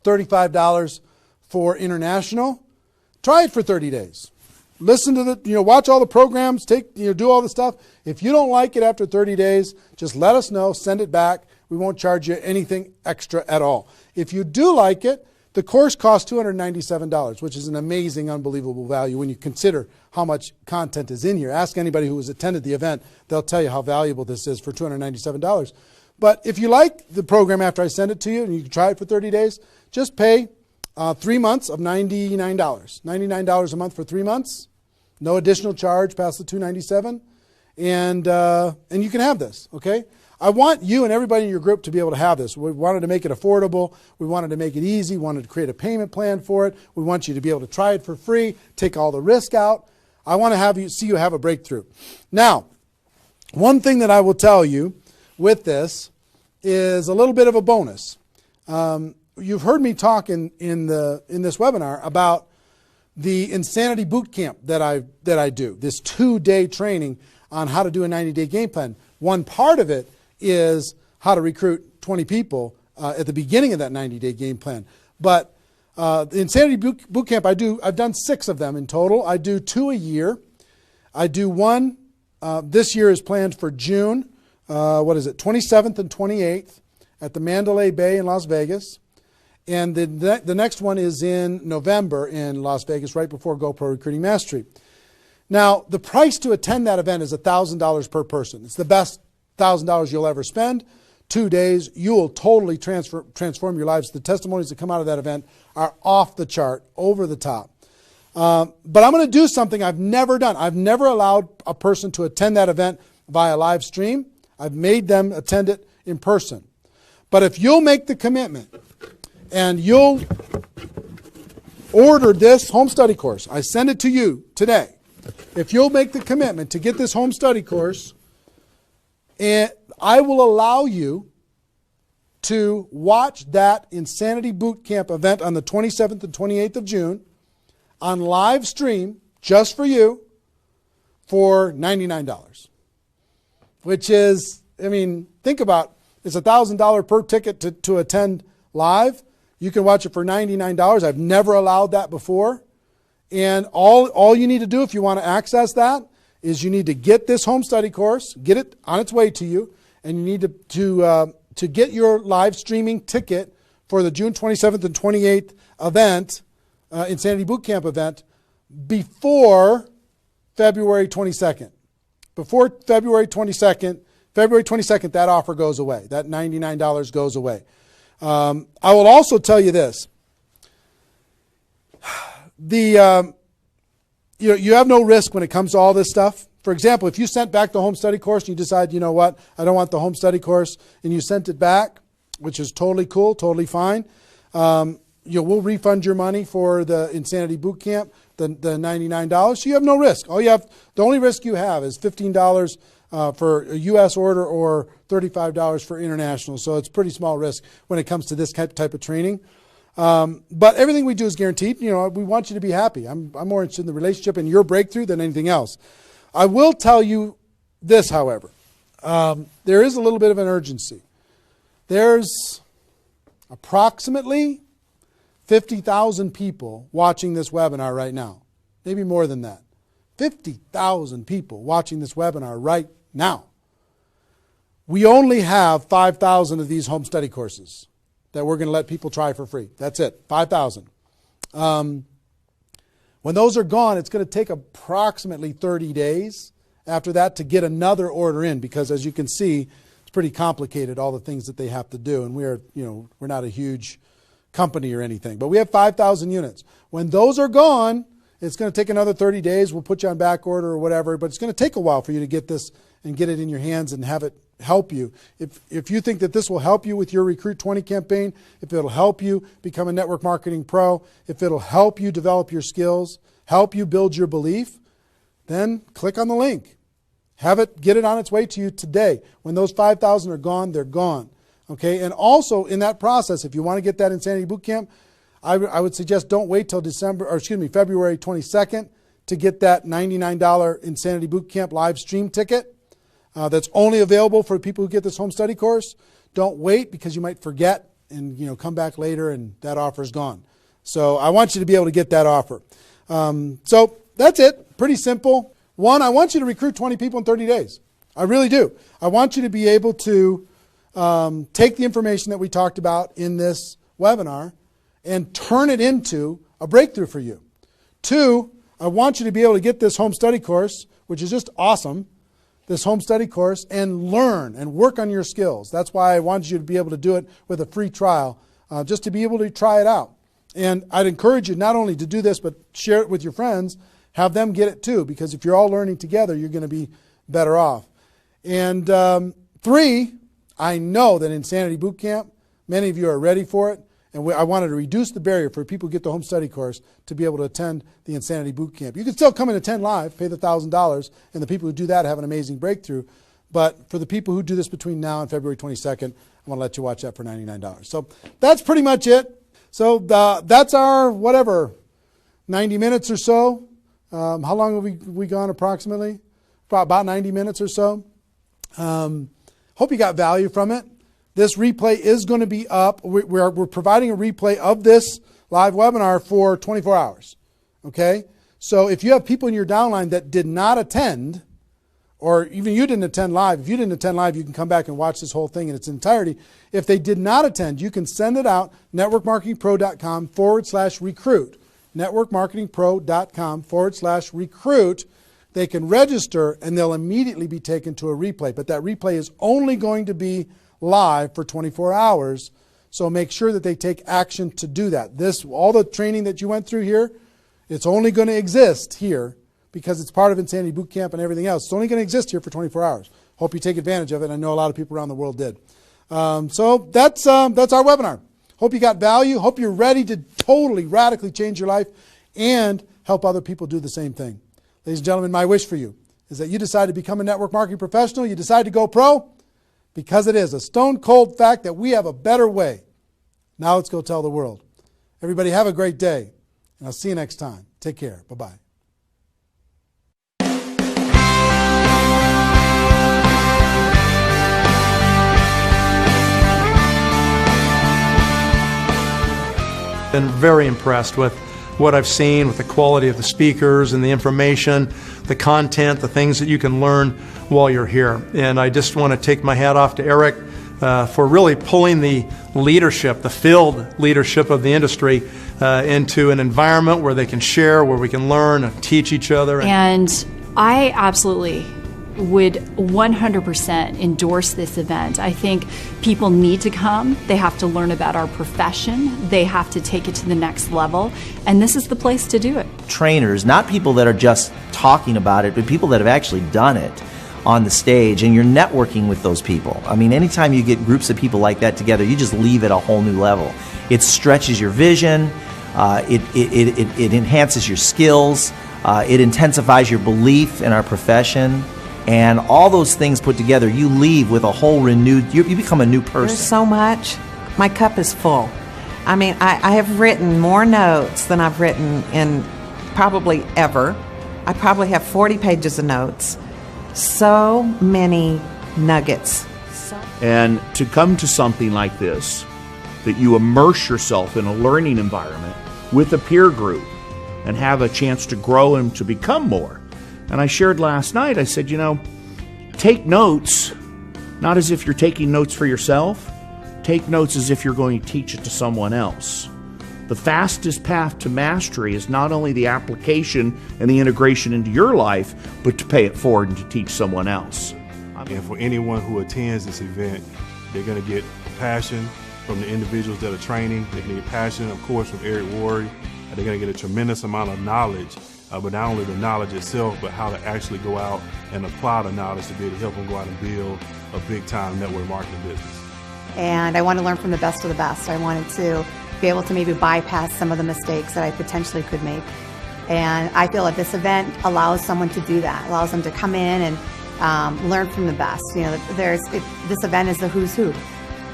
$35 for international. Try it for 30 days. Listen to watch all the programs, do all the stuff. If you don't like it after 30 days, just let us know, send it back. We won't charge you anything extra at all. If you do like it, The course costs $297, which is an amazing, unbelievable value when you consider how much content is in here. Ask anybody who has attended the event. They'll tell you how valuable this is for $297. But if you like the program after I send it to you and you can try it for 30 days, just pay 3 months of $99. $99 a month for 3 months. No additional charge past the $297. And you can have this, okay? I want you and everybody in your group to be able to have this. We wanted to make it affordable. We wanted to make it easy. We wanted to create a payment plan for it. We want you to be able to try it for free, take all the risk out. I want to have you see you have a breakthrough. Now, one thing that I will tell you with this is a little bit of a bonus. You've heard me talk in this webinar about the Insanity Boot Camp that I do, this 2-day training on how to do a 90-day game plan. One part of it is how to recruit 20 people at the beginning of that 90-day game plan. But the Insanity Boot Camp, I've done 6 of them in total. I do 2 a year. I do one, this year is planned for June, 27th and 28th at the Mandalay Bay in Las Vegas. And the next one is in November in Las Vegas, right before GoPro Recruiting Mastery. Now, the price to attend that event is $1,000 per person. It's the best $1,000 you'll ever spend. 2 days, you will totally transform your lives. The testimonies that come out of that event are off the chart, over the top. But I'm going to do something I've never done. I've never allowed a person to attend that event via live stream. I've made them attend it in person. But if you'll make the commitment and you'll order this home study course, I send it to you today. If you'll make the commitment to get this home study course, and I will allow you to watch that Insanity Boot Camp event on the 27th and 28th of June on live stream just for you for $99. Which is, I mean, think about, it's $1,000 per ticket to attend live. You can watch it for $99. I've never allowed that before. And all you need to do if you want to access that is you need to get this home study course, get it on its way to you, and you need to get your live streaming ticket for the June 27th and 28th event, Insanity Boot Camp event, before February 22nd. Before February 22nd, that offer goes away. That $99 goes away. I will also tell you this. You have no risk when it comes to all this stuff. For example, if you sent back the home study course and you decide, you know what, I don't want the home study course, and you sent it back, which is totally cool, totally fine. We'll refund your money for the Insanity Boot Camp, the $99. So you have no risk. The only risk you have is $15 for a U.S. order or $35 for international. So it's pretty small risk when it comes to this type of training. But everything we do is guaranteed. We want you to be happy. I'm more interested in the relationship and your breakthrough than anything else. I will tell you this, however. There is a little bit of an urgency. There's approximately 50,000 people watching this webinar right now. Maybe more than that. 50,000 people watching this webinar right now. We only have 5,000 of these home study courses that we're going to let people try for free. That's it, 5,000. When those are gone, it's going to take approximately 30 days after that to get another order in, because as you can see, it's pretty complicated, all the things that they have to do. And we're not a huge company or anything, but we have 5,000 units. When those are gone, it's going to take another 30 days. We'll put you on back order or whatever, but it's going to take a while for you to get this and get it in your hands and have it help you. If you think that this will help you with your Recruit 20 campaign, if it'll help you become a network marketing pro, if it'll help you develop your skills, help you build your belief, then click on the link. Get it on its way to you today. When those 5,000 are gone, they're gone. Okay, and also in that process, if you want to get that Insanity Boot Camp, I would suggest don't wait till February 22nd to get that $99 Insanity Boot Camp live stream ticket. That's only available for people who get this home study course. Don't wait, because you might forget and come back later and that offer's gone. So I want you to be able to get that offer. So that's it. Pretty simple. One, I want you to recruit 20 people in 30 days. I really do. I want you to be able to take the information that we talked about in this webinar and turn it into a breakthrough for you. 2, I want you to be able to get this home study course, which is just awesome, this home study course, and learn and work on your skills. That's why I wanted you to be able to do it with a free trial, just to be able to try it out. And I'd encourage you not only to do this, but share it with your friends, have them get it too, because if you're all learning together, you're going to be better off. And 3, I know that Insanity Boot Camp, many of you are ready for it, and I wanted to reduce the barrier for people who get the home study course to be able to attend the Insanity Boot Camp. You can still come and attend live, pay the $1,000, and the people who do that have an amazing breakthrough. But for the people who do this between now and February 22nd, I want to let you watch that for $99. So that's pretty much it. So that's our, 90 minutes or so. How long have we gone approximately? About 90 minutes or so. Hope you got value from it. This replay is going to be up. We're providing a replay of this live webinar for 24 hours. Okay? So if you have people in your downline that did not attend, or even you didn't attend live, if you didn't attend live, you can come back and watch this whole thing in its entirety. If they did not attend, you can send it out, networkmarketingpro.com/recruit. networkmarketingpro.com/recruit. They can register and they'll immediately be taken to a replay. But that replay is only going to be live for 24 hours. So make sure that they take action to do that. All the training that you went through here, it's only going to exist here because it's part of Insanity Boot Camp and everything else. It's only going to exist here for 24 hours. Hope you take advantage of it. I know a lot of people around the world did. So that's our webinar. Hope you got value. Hope you're ready to totally, radically change your life and help other people do the same thing. Ladies and gentlemen, my wish for you is that you decide to become a network marketing professional. You decide to go pro because it is a stone cold fact that we have a better way. Now let's go tell the world. Everybody have a great day, and I'll see you next time. Take care. Bye-bye. Been very impressed with what I've seen, with the quality of the speakers and the information, the content, the things that you can learn while you're here. And I just want to take my hat off to Eric for really pulling the leadership, the field leadership of the industry into an environment where they can share, where we can learn and teach each other. And I absolutely would 100% endorse this event. I think people need to come. They have to learn about our profession. They have to take it to the next level. And this is the place to do it. Trainers, not people that are just talking about it, but people that have actually done it on the stage, and you're networking with those people. I mean, anytime you get groups of people like that together, you just leave at a whole new level. It stretches your vision, it enhances your skills, it intensifies your belief in our profession. And all those things put together, you leave with a whole renewed, you become a new person. There's so much. My cup is full. I mean, I have written more notes than I've written in probably ever. I probably have 40 pages of notes. So many nuggets. And to come to something like this, that you immerse yourself in a learning environment with a peer group and have a chance to grow and to become more. And I shared last night, I said, take notes, not as if you're taking notes for yourself. Take notes as if you're going to teach it to someone else. The fastest path to mastery is not only the application and the integration into your life, but to pay it forward and to teach someone else. And for anyone who attends this event, they're going to get passion from the individuals that are training. They're going to get passion, of course, from Eric Worre. They're going to get a tremendous amount of knowledge. But not only the knowledge itself, but how to actually go out and apply the knowledge to be able to help them go out and build a big-time network marketing business. And I want to learn from the best of the best. I wanted to be able to maybe bypass some of the mistakes that I potentially could make. And I feel that this event allows someone to do that, allows them to come in and learn from the best. This event is the who's who,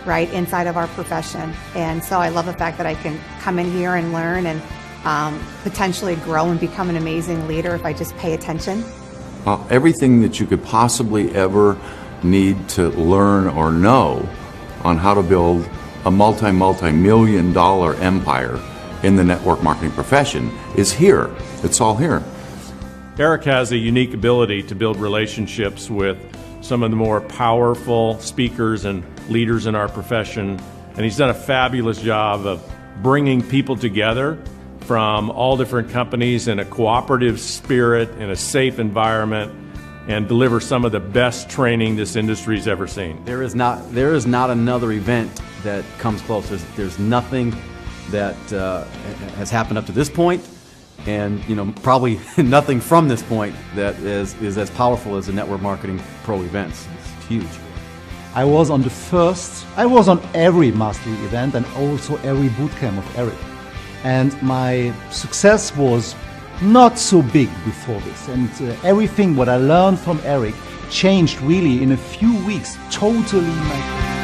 right, inside of our profession. And so I love the fact that I can come in here and learn and potentially grow and become an amazing leader if I just pay attention. Everything that you could possibly ever need to learn or know on how to build a multi-million dollar empire in the network marketing profession is here. It's all here. Eric has a unique ability to build relationships with some of the more powerful speakers and leaders in our profession, and he's done a fabulous job of bringing people together from all different companies in a cooperative spirit, in a safe environment, and deliver some of the best training this industry's ever seen. There is not another event that comes close. There's nothing that has happened up to this point, and probably nothing from this point that is as powerful as the Network Marketing Pro events. It's huge. I was on every mastery event and also every bootcamp of Eric. And my success was not so big before this. And everything what I learned from Eric changed really in a few weeks totally my career.